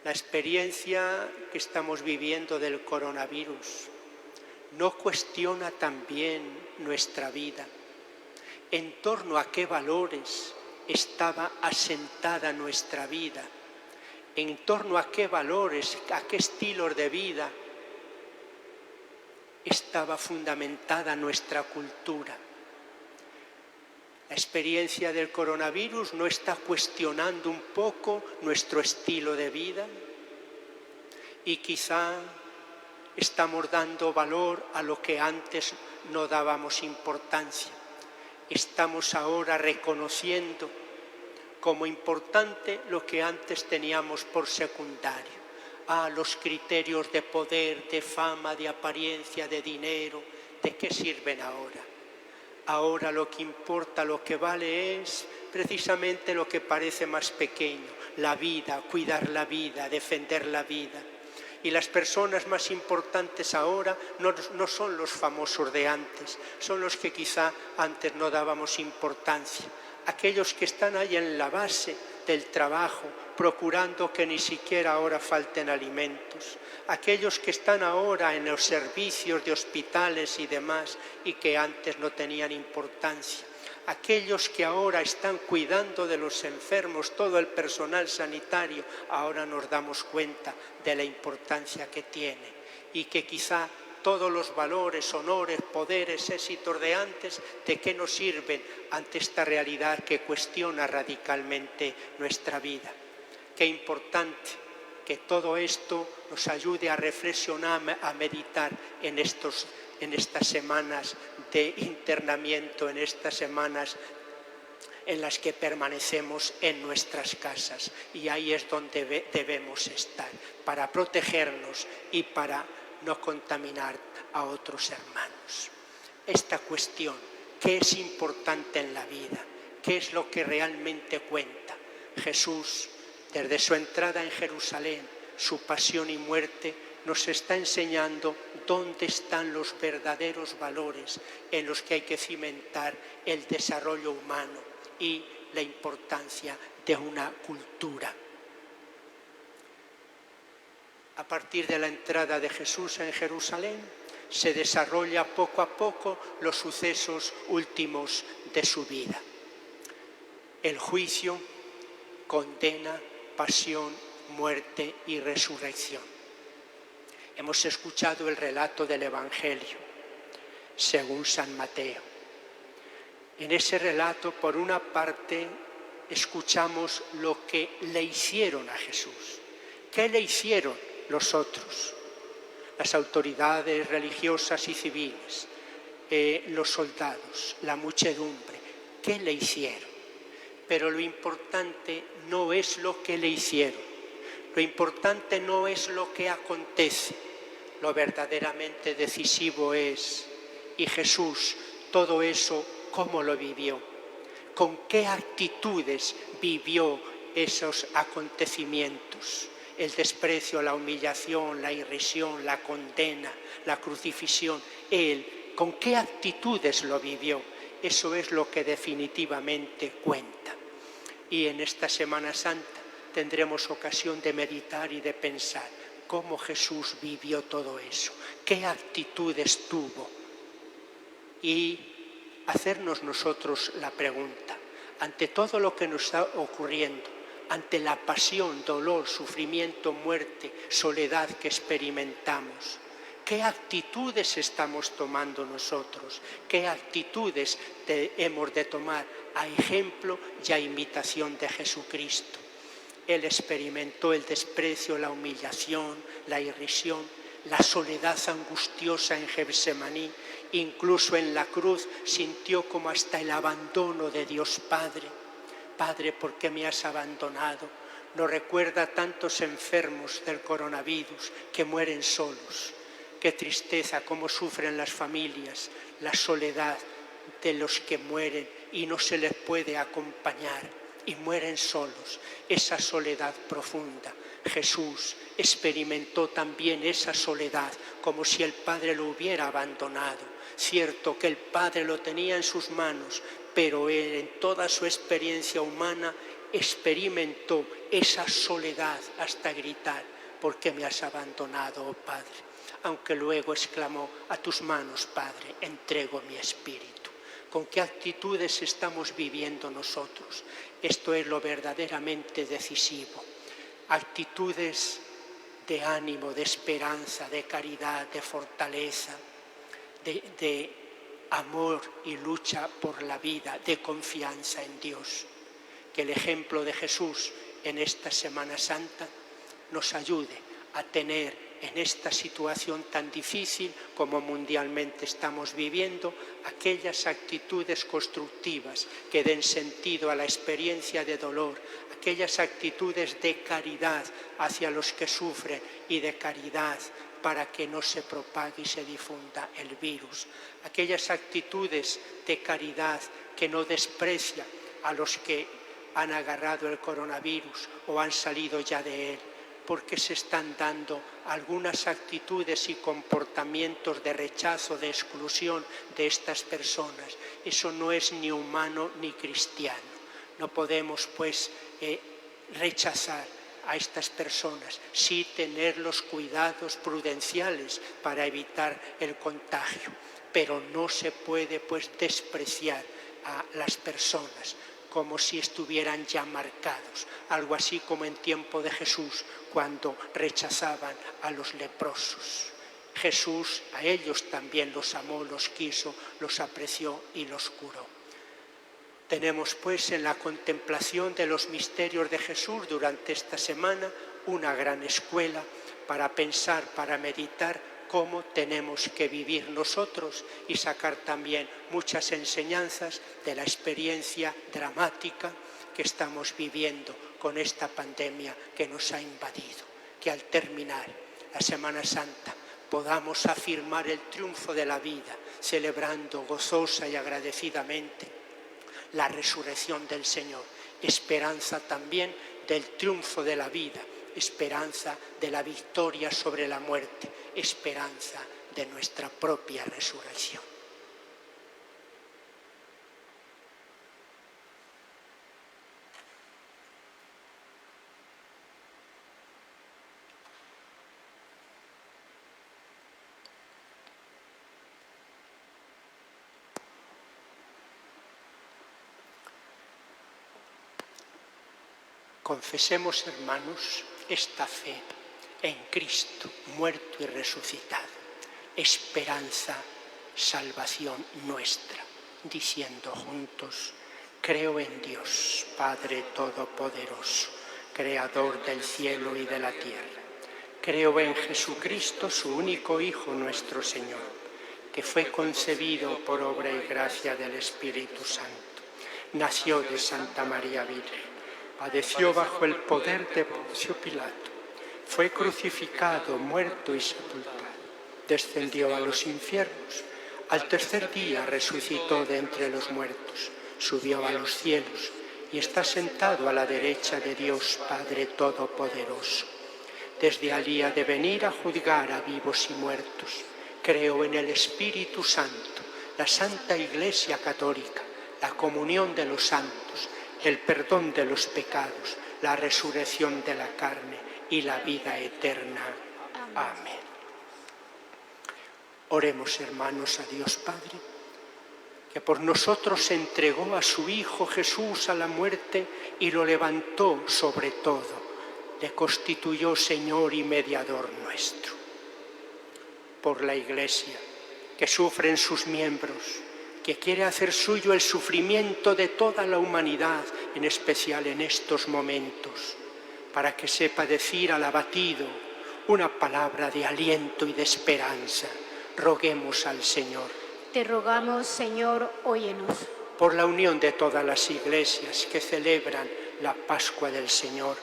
la experiencia que estamos viviendo del coronavirus no cuestiona también nuestra vida. ¿En torno a qué valores estaba asentada nuestra vida? ¿En torno a qué valores, a qué estilos de vida estaba fundamentada nuestra cultura? La experiencia del coronavirus no está cuestionando un poco nuestro estilo de vida y quizá estamos dando valor a lo que antes no dábamos importancia. Estamos ahora reconociendo como importante lo que antes teníamos por secundario. Los criterios de poder, de fama, de apariencia, de dinero, ¿de qué sirven ahora? Ahora lo que importa, lo que vale es precisamente lo que parece más pequeño, la vida, cuidar la vida, defender la vida. Y las personas más importantes ahora no son los famosos de antes, son los que quizá antes no dábamos importancia. Aquellos que están ahí en la base del trabajo, procurando que ni siquiera ahora falten alimentos. Aquellos que están ahora en los servicios de hospitales y demás y que antes no tenían importancia. Aquellos que ahora están cuidando de los enfermos, todo el personal sanitario, ahora nos damos cuenta de la importancia que tiene y que quizá todos los valores, honores, poderes, éxitos de antes, ¿de qué nos sirven ante esta realidad que cuestiona radicalmente nuestra vida? Qué importante que todo esto nos ayude a reflexionar, a meditar en estas semanas de internamiento, en estas semanas en las que permanecemos en nuestras casas. Y ahí es donde debemos estar, para protegernos y para no contaminar a otros hermanos. Esta cuestión, ¿qué es importante en la vida? ¿Qué es lo que realmente cuenta? Jesús, desde su entrada en Jerusalén, su pasión y muerte, nos está enseñando dónde están los verdaderos valores en los que hay que cimentar el desarrollo humano y la importancia de una cultura. A partir de la entrada de Jesús en Jerusalén, se desarrolla poco a poco los sucesos últimos de su vida. El juicio, condena, pasión, muerte y resurrección. Hemos escuchado el relato del Evangelio, según San Mateo. En ese relato, por una parte, escuchamos lo que le hicieron a Jesús. ¿Qué le hicieron los otros? Las autoridades religiosas y civiles, los soldados, la muchedumbre. ¿Qué le hicieron? Pero lo importante no es lo que le hicieron. Lo importante no es lo que acontece. Lo verdaderamente decisivo es, y Jesús, todo eso, ¿cómo lo vivió? ¿Con qué actitudes vivió esos acontecimientos? El desprecio, la humillación, la irrisión, la condena, la crucifixión. Él, ¿con qué actitudes lo vivió? Eso es lo que definitivamente cuenta. Y en esta Semana Santa tendremos ocasión de meditar y de pensar cómo Jesús vivió todo eso, qué actitudes tuvo. Y hacernos nosotros la pregunta, ante todo lo que nos está ocurriendo, ante la pasión, dolor, sufrimiento, muerte, soledad que experimentamos, ¿qué actitudes estamos tomando nosotros? ¿Qué actitudes hemos de tomar a ejemplo y a imitación de Jesucristo? Él experimentó el desprecio, la humillación, la irrisión, la soledad angustiosa en Getsemaní. Incluso en la cruz sintió como hasta el abandono de Dios Padre. Padre, ¿por qué me has abandonado? Nos recuerda a tantos enfermos del coronavirus que mueren solos. Qué tristeza, cómo sufren las familias, la soledad de los que mueren y no se les puede acompañar. Y mueren solos, esa soledad profunda. Jesús experimentó también esa soledad, como si el Padre lo hubiera abandonado. Cierto que el Padre lo tenía en sus manos, pero Él en toda su experiencia humana experimentó esa soledad hasta gritar, ¿por qué me has abandonado, oh Padre? Aunque luego exclamó, a tus manos, Padre, entrego mi espíritu. ¿Con qué actitudes estamos viviendo nosotros? Esto es lo verdaderamente decisivo. Actitudes de ánimo, de esperanza, de caridad, de fortaleza, de amor y lucha por la vida, de confianza en Dios. Que el ejemplo de Jesús en esta Semana Santa nos ayude a tener en esta situación tan difícil como mundialmente estamos viviendo, aquellas actitudes constructivas que den sentido a la experiencia de dolor, aquellas actitudes de caridad hacia los que sufren y de caridad para que no se propague y se difunda el virus, aquellas actitudes de caridad que no desprecian a los que han agarrado el coronavirus o han salido ya de él, porque se están dando algunas actitudes y comportamientos de rechazo, de exclusión de estas personas. Eso no es ni humano ni cristiano. No podemos, pues, rechazar a estas personas, sí tener los cuidados prudenciales para evitar el contagio, pero no se puede, pues, despreciar a las personas como si estuvieran ya marcados, algo así como en tiempo de Jesús, cuando rechazaban a los leprosos. Jesús a ellos también los amó, los quiso, los apreció y los curó. Tenemos pues en la contemplación de los misterios de Jesús durante esta semana una gran escuela para pensar, para meditar cómo tenemos que vivir nosotros y sacar también muchas enseñanzas de la experiencia dramática que estamos viviendo con esta pandemia que nos ha invadido. Que al terminar la Semana Santa podamos afirmar el triunfo de la vida, celebrando gozosa y agradecidamente la resurrección del Señor. Esperanza también del triunfo de la vida, esperanza de la victoria sobre la muerte, esperanza de nuestra propia resurrección. Confesemos, hermanos, esta fe en Cristo, muerto y resucitado, esperanza, salvación nuestra, diciendo juntos: creo en Dios, Padre Todopoderoso, Creador del cielo y de la tierra. Creo en Jesucristo, su único Hijo, nuestro Señor, que fue concebido por obra y gracia del Espíritu Santo. Nació de Santa María Virgen. Padeció bajo el poder de Poncio Pilato, fue crucificado, muerto y sepultado, descendió a los infiernos, al tercer día resucitó de entre los muertos, subió a los cielos y está sentado a la derecha de Dios Padre Todopoderoso. Desde allí ha de venir a juzgar a vivos y muertos. Creo en el Espíritu Santo, la Santa Iglesia Católica, la comunión de los santos, el perdón de los pecados, la resurrección de la carne y la vida eterna. Amén. Oremos, hermanos, a Dios Padre, que por nosotros entregó a su Hijo Jesús a la muerte y lo levantó sobre todo, le constituyó Señor y mediador nuestro. Por la Iglesia, que sufre en sus miembros, que quiere hacer suyo el sufrimiento de toda la humanidad, en especial en estos momentos, para que sepa decir al abatido una palabra de aliento y de esperanza. Roguemos al Señor. Te rogamos, Señor, óyenos. Por la unión de todas las iglesias que celebran la Pascua del Señor,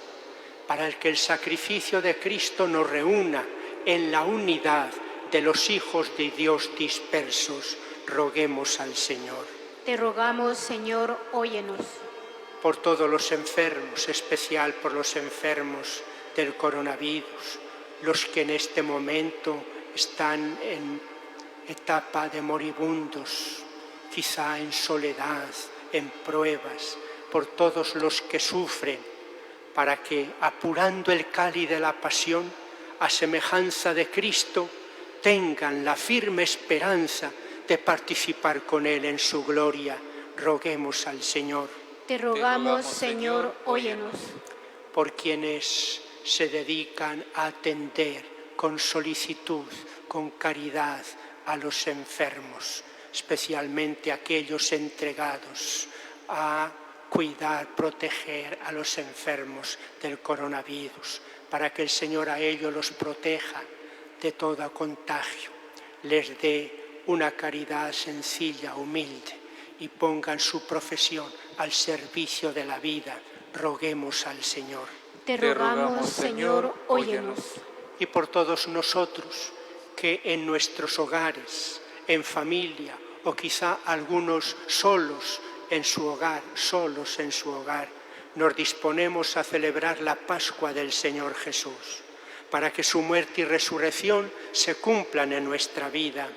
para que el sacrificio de Cristo nos reúna en la unidad de los hijos de Dios dispersos, roguemos al Señor. Te rogamos, Señor, óyenos. Por todos los enfermos, especial por los enfermos del coronavirus, los que en este momento están en etapa de moribundos, quizá en soledad, en pruebas, por todos los que sufren, para que, apurando el cáliz de la pasión, a semejanza de Cristo, tengan la firme esperanza de participar con Él en su gloria. Roguemos al Señor. Te rogamos, Señor, óyenos. Por quienes se dedican a atender con solicitud, con caridad a los enfermos, especialmente aquellos entregados a cuidar, proteger a los enfermos del coronavirus, para que el Señor a ellos los proteja de todo contagio, les dé una caridad sencilla, humilde, y pongan su profesión al servicio de la vida. Roguemos al Señor. Te rogamos, Señor, óyenos. Y por todos nosotros que en nuestros hogares, en familia, o quizá algunos solos en su hogar, nos disponemos a celebrar la Pascua del Señor Jesús, para que su muerte y resurrección se cumplan en nuestra vida.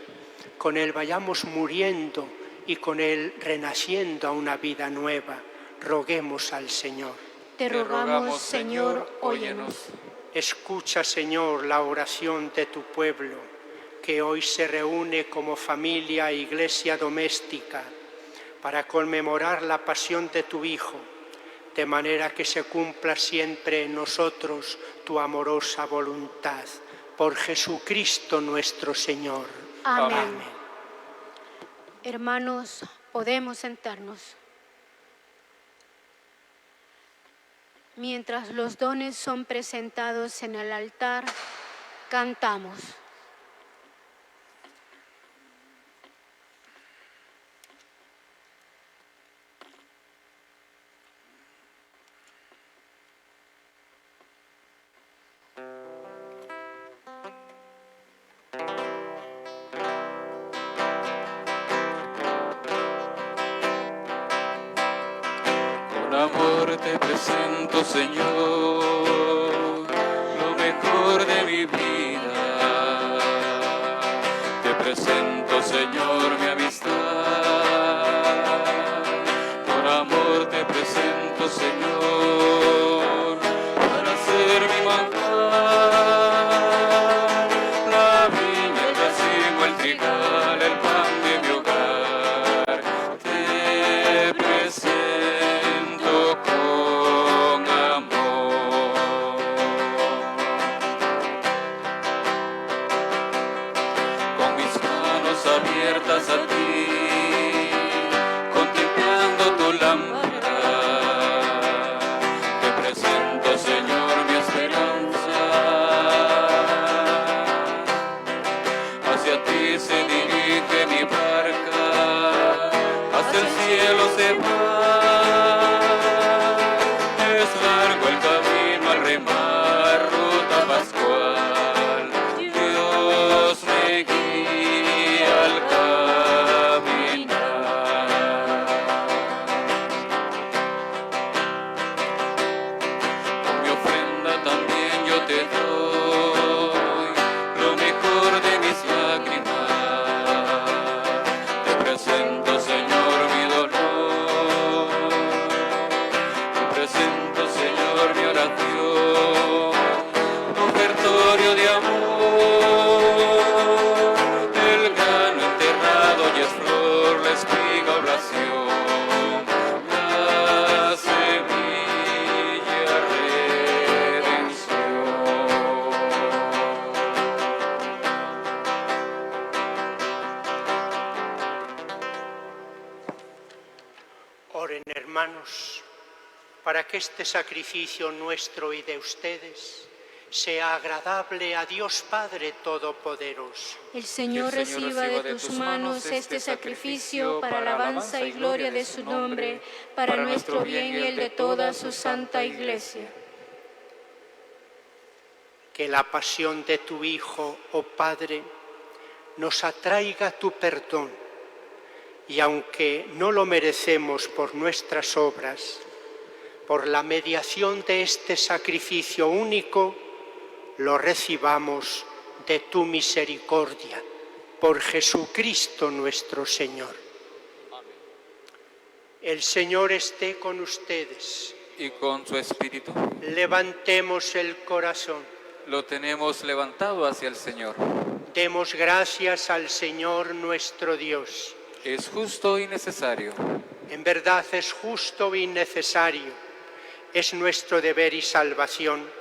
Con Él vayamos muriendo y con Él renaciendo a una vida nueva. Roguemos al Señor. Te rogamos, Señor, óyenos. Escucha, Señor, la oración de tu pueblo, que hoy se reúne como familia e iglesia doméstica para conmemorar la pasión de tu Hijo, de manera que se cumpla siempre en nosotros tu amorosa voluntad. Por Jesucristo nuestro Señor. Amén. Amén. Hermanos, podemos sentarnos. Mientras los dones son presentados en el altar, cantamos. Con amor te presento, Señor, lo mejor de mi vida. Te presento, Señor, mi amistad. Con amor te presento, Señor, para ser mi manjar. La viña, el racimo, el trigal, el pan de mi hogar. Te presento con amor. Con mis manos abiertas a ti, contemplando tu lámpara, te presento, Señor, mi esperanza. Hacia ti se dirige mi barca, hacia el cielo se va. Es largo el camino al remar, ruta pascual. Dios me guía al caminar. Con mi ofrenda también yo te doy lo mejor de mis lágrimas. Te presento, Señor, mi dolor. Te presento, Señor, mi oración. Ofertorio de amor. El grano enterrado y es flor, la espiga oblación. La semilla redención. Oren, hermanos, para que este sacrificio nuestro y de ustedes sea agradable a Dios Padre Todopoderoso. El Señor reciba de tus manos este sacrificio para alabanza y gloria de su nombre, para nuestro bien y el de toda su santa Iglesia. Que la pasión de tu Hijo, oh Padre, nos atraiga tu perdón, y aunque no lo merecemos por nuestras obras, por la mediación de este sacrificio único, lo recibamos de tu misericordia, por Jesucristo nuestro Señor. El Señor esté con ustedes. Y con su espíritu Levantemos el corazón. lo tenemos levantado hacia el Señor. Demos gracias al Señor nuestro Dios. Es justo y necesario. En verdad es justo y necesario. Es nuestro deber y salvación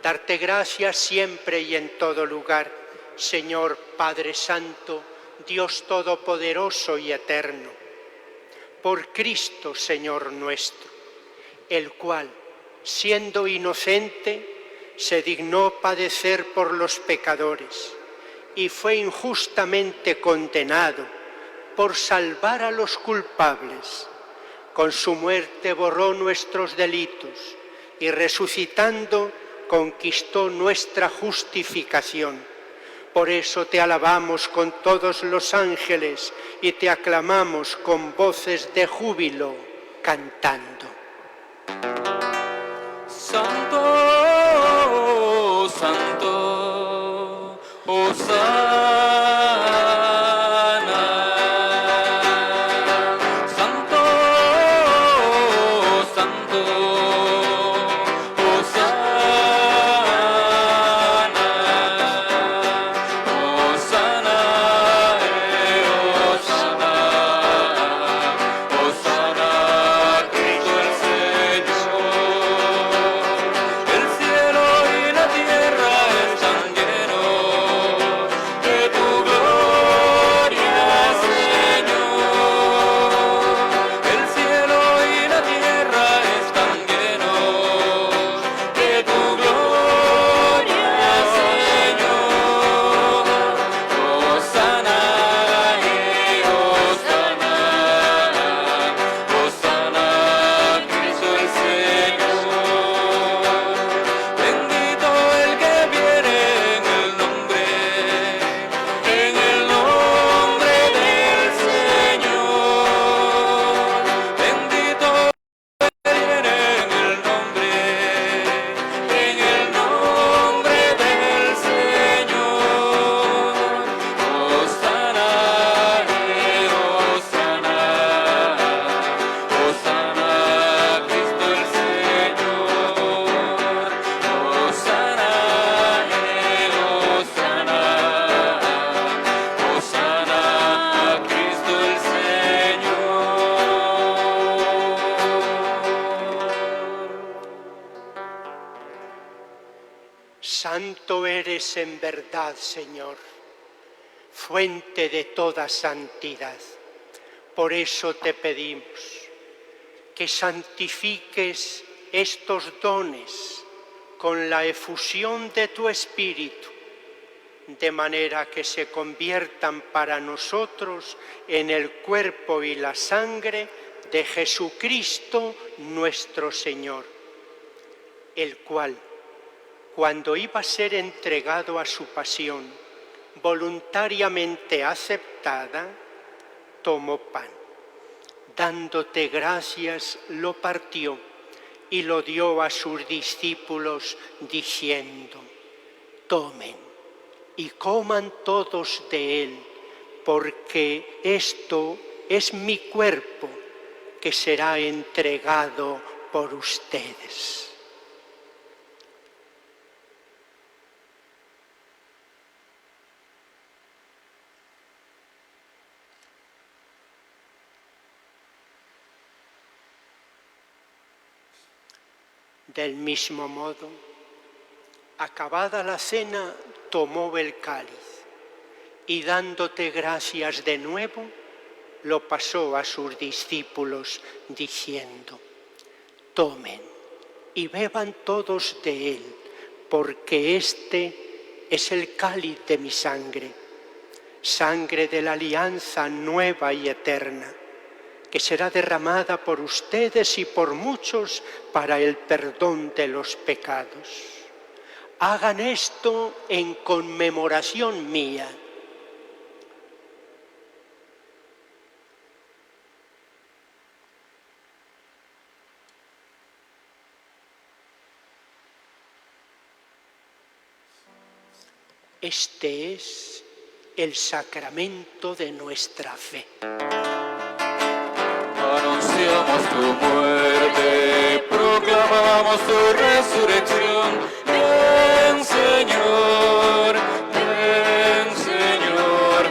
darte gracias siempre y en todo lugar, Señor Padre Santo, Dios Todopoderoso y Eterno, por Cristo, Señor nuestro, el cual, siendo inocente, se dignó padecer por los pecadores y fue injustamente condenado por salvar a los culpables. Con su muerte borró nuestros delitos y resucitando conquistó nuestra justificación. Por eso te alabamos con todos los ángeles y te aclamamos con voces de júbilo, cantando. Santo, santo, Hosana. Santo, santo, Hosana. Hosana, Hosana, Hosana, Cristo el Señor. El cielo y la tierra están llenos de tu Santo eres en verdad, Señor, fuente de toda santidad. Por eso te pedimos que santifiques estos dones con la efusión de tu Espíritu, de manera que se conviertan para nosotros en el cuerpo y la sangre de Jesucristo nuestro Señor, el cual, cuando iba a ser entregado a su pasión, voluntariamente aceptada, tomó pan. Dándote gracias, lo partió y lo dio a sus discípulos, diciendo: tomen y coman todos de él, porque esto es mi cuerpo, que será entregado por ustedes. Del mismo modo, acabada la cena, tomó el cáliz y dándote gracias de nuevo, lo pasó a sus discípulos diciendo: tomen y beban todos de él, porque este es el cáliz de mi sangre, sangre de la alianza nueva y eterna, que será derramada por ustedes y por muchos para el perdón de los pecados. Hagan esto en conmemoración mía. Este es el sacramento de nuestra fe. Anunciamos tu muerte, proclamamos tu resurrección. Ven, Señor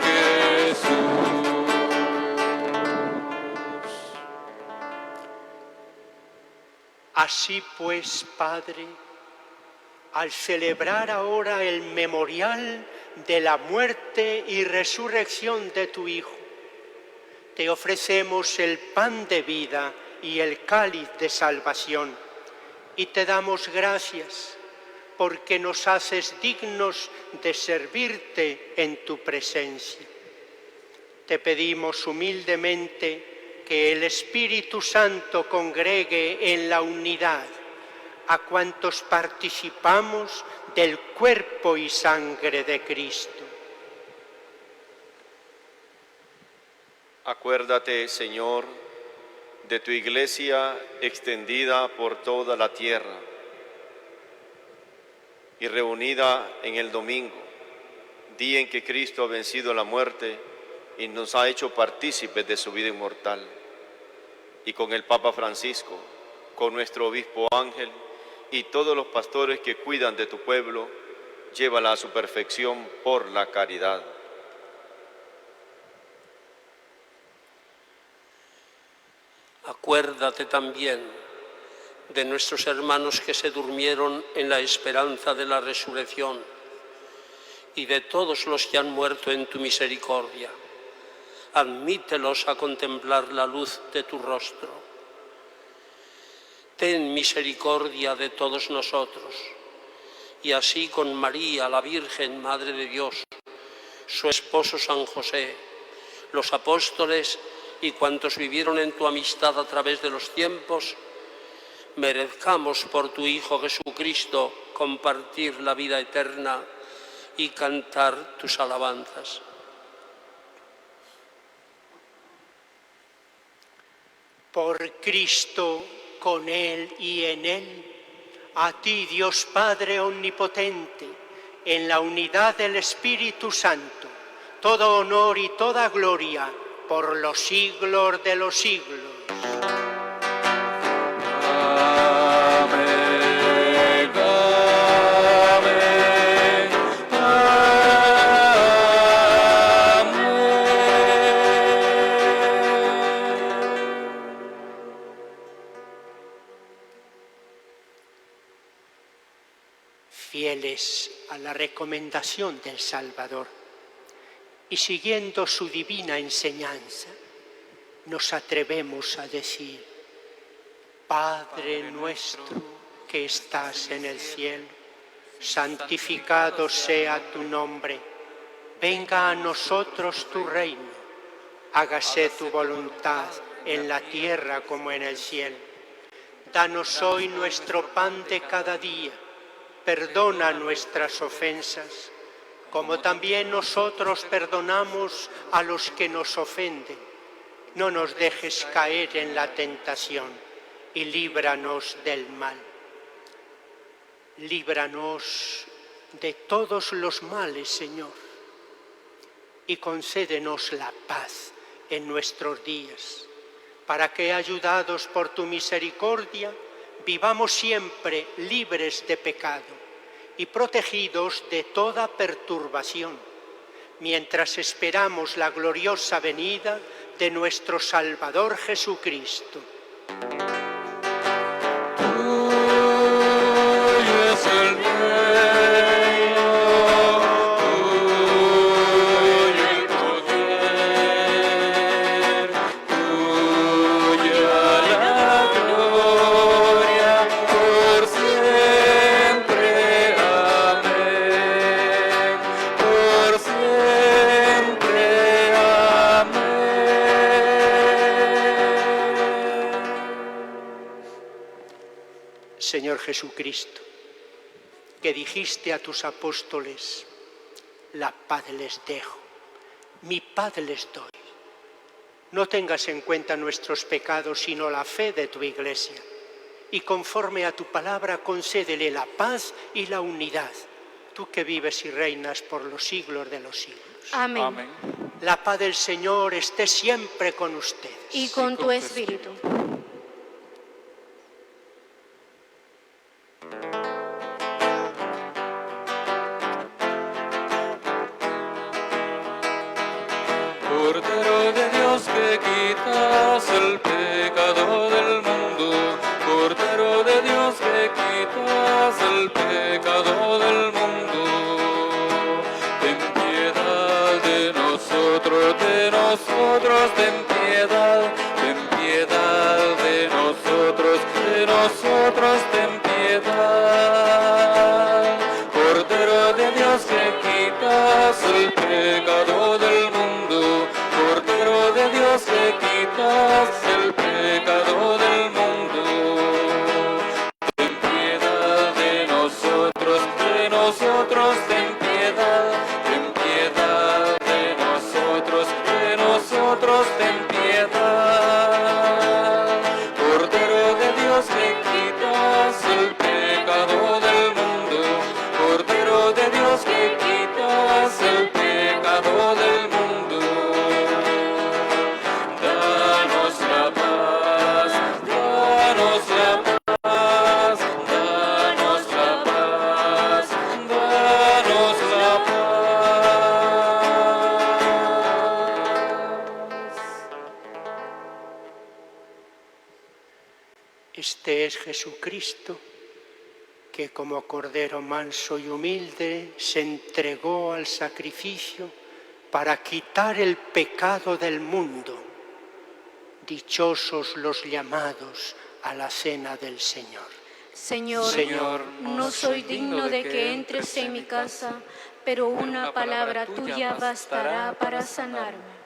Jesús. Así pues, Padre, al celebrar ahora el memorial de la muerte y resurrección de tu Hijo, te ofrecemos el pan de vida y el cáliz de salvación, y te damos gracias porque nos haces dignos de servirte en tu presencia. Te pedimos humildemente que el Espíritu Santo congregue en la unidad a cuantos participamos del cuerpo y sangre de Cristo. Acuérdate, Señor, de tu iglesia extendida por toda la tierra y reunida en el domingo, día en que Cristo ha vencido la muerte y nos ha hecho partícipes de su vida inmortal. Y con el Papa Francisco, con nuestro obispo Ángel y todos los pastores que cuidan de tu pueblo, llévala a su perfección por la caridad. Acuérdate también de nuestros hermanos que se durmieron en la esperanza de la resurrección y de todos los que han muerto en tu misericordia. Admítelos a contemplar la luz de tu rostro. Ten misericordia de todos nosotros, y así con María, la Virgen, Madre de Dios, su esposo San José, los apóstoles y cuantos vivieron en tu amistad a través de los tiempos, merezcamos por tu Hijo Jesucristo compartir la vida eterna y cantar tus alabanzas. Por Cristo, con Él y en Él, a ti, Dios Padre Omnipotente, en la unidad del Espíritu Santo, todo honor y toda gloria por los siglos de los siglos. Amén, amén, amén. fieles a la recomendación del Salvador y siguiendo su divina enseñanza, nos atrevemos a decir: Padre nuestro que estás en el cielo, santificado sea tu nombre, venga a nosotros tu reino, hágase tu voluntad en la tierra como en el cielo. Danos hoy nuestro pan de cada día, perdona nuestras ofensas, como también nosotros perdonamos a los que nos ofenden. No nos dejes caer en la tentación y líbranos del mal. Líbranos de todos los males, Señor, y concédenos la paz en nuestros días, para que, ayudados por tu misericordia, vivamos siempre libres de pecado y protegidos de toda perturbación, mientras esperamos la gloriosa venida de nuestro Salvador Jesucristo. Señor Jesucristo, que dijiste a tus apóstoles: la paz les dejo, mi paz les doy. No tengas en cuenta nuestros pecados, sino la fe de tu Iglesia, y conforme a tu palabra concédele la paz y la unidad, tú que vives y reinas por los siglos de los siglos. Amén. Amén. La paz del Señor esté siempre con ustedes. Y con tu espíritu. Cordero de Dios que quitas el pecado del mundo, Cordero de Dios que quitas el pecado del mundo, ten piedad de nosotros, ten piedad de nosotros, ten piedad. Cordero de Dios que quitas el pecado del mundo, Cordero de Dios que quitas el pecado del mundo, ten piedad de nosotros, ten piedad de nosotros, ten piedad. Cordero de Dios que quitas el pecado del mundo, Cordero de Dios que quitas el pecado del mundo, danos la paz, danos la paz, danos la paz, danos la paz. Este es Jesucristo, que como Cordero manso y humilde se entregó al sacrificio para quitar el pecado del mundo. Dichosos los llamados a la cena del Señor. Señor, no soy digno de que entres en mi casa, pero una palabra tuya bastará para sanarme.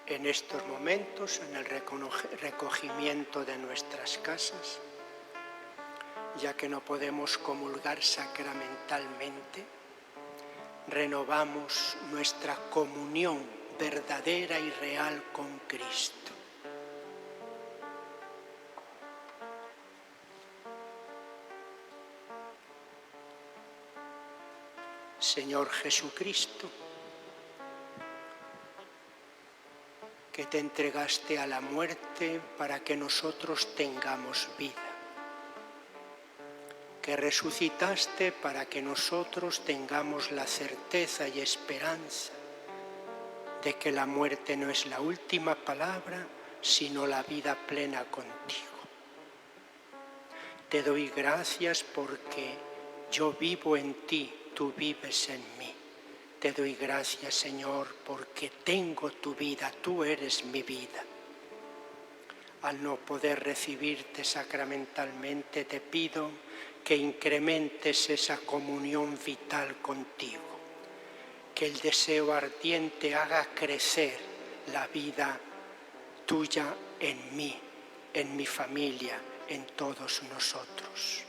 en estos momentos, en el recogimiento de nuestras casas, ya que no podemos comulgar sacramentalmente, renovamos nuestra comunión verdadera y real con Cristo. Señor Jesucristo, que te entregaste a la muerte para que nosotros tengamos vida, que resucitaste para que nosotros tengamos la certeza y esperanza de que la muerte no es la última palabra, sino la vida plena contigo. Te doy gracias porque yo vivo en ti, tú vives en mí. Te doy gracias, Señor, porque tengo tu vida, tú eres mi vida. Al no poder recibirte sacramentalmente, te pido que incrementes esa comunión vital contigo, que el deseo ardiente haga crecer la vida tuya en mí, en mi familia, en todos nosotros.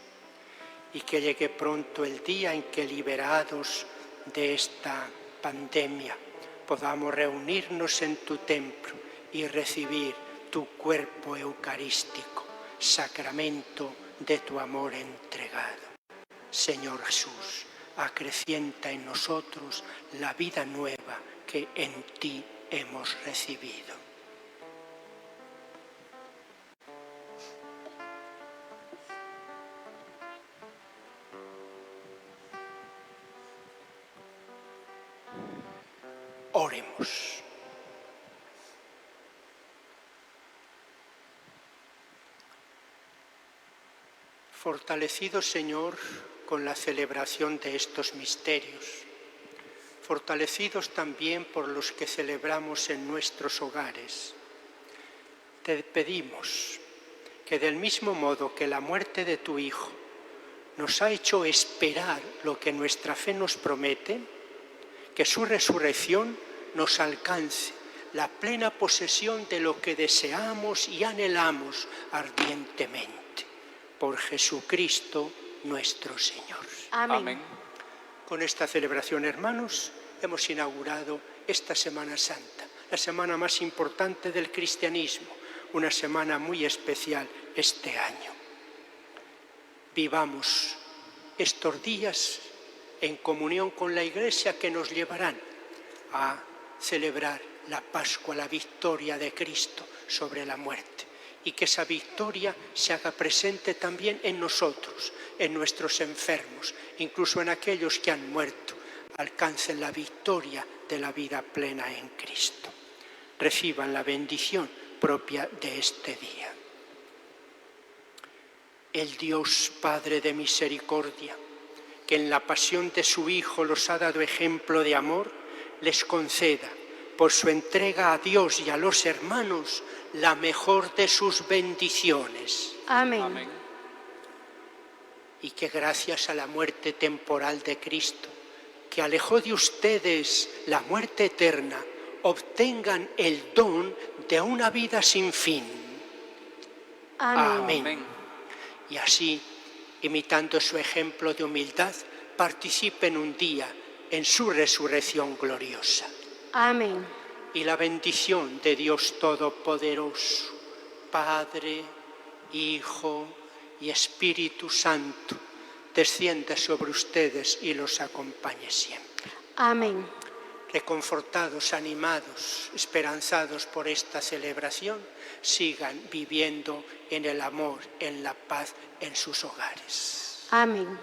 Y que llegue pronto el día en que, liberados de esta pandemia, podamos reunirnos en tu templo y recibir tu cuerpo eucarístico, sacramento de tu amor entregado. Señor Jesús, acrecienta en nosotros la vida nueva que en ti hemos recibido. Oremos. Fortalecidos, Señor, con la celebración de estos misterios, fortalecidos también por los que celebramos en nuestros hogares, te pedimos que del mismo modo que la muerte de tu Hijo nos ha hecho esperar lo que nuestra fe nos promete, que su resurrección nos alcance la plena posesión de lo que deseamos y anhelamos ardientemente. Por Jesucristo nuestro Señor. Amén. Con esta celebración, hermanos, hemos inaugurado esta Semana Santa, la semana más importante del cristianismo, una semana muy especial este año. Vivamos estos días en comunión con la Iglesia que nos llevarán a celebrar la Pascua, la victoria de Cristo sobre la muerte, y que esa victoria se haga presente también en nosotros, en nuestros enfermos, incluso en aquellos que han muerto, alcancen la victoria de la vida plena en Cristo. Reciban la bendición propia de este día. El Dios Padre de misericordia, que en la pasión de su Hijo los ha dado ejemplo de amor, les conceda, por su entrega a Dios y a los hermanos, la mejor de sus bendiciones. Amén. Amén. Y que gracias a la muerte temporal de Cristo, que alejó de ustedes la muerte eterna, obtengan el don de una vida sin fin. Amén. Amén. Amén. Y así, imitando su ejemplo de humildad, participen un día en su resurrección gloriosa. Amén. Y la bendición de Dios Todopoderoso, Padre, Hijo y Espíritu Santo, descienda sobre ustedes y los acompañe siempre. Amén. Reconfortados, animados, esperanzados por esta celebración, sigan viviendo en el amor, en la paz, en sus hogares. Amén.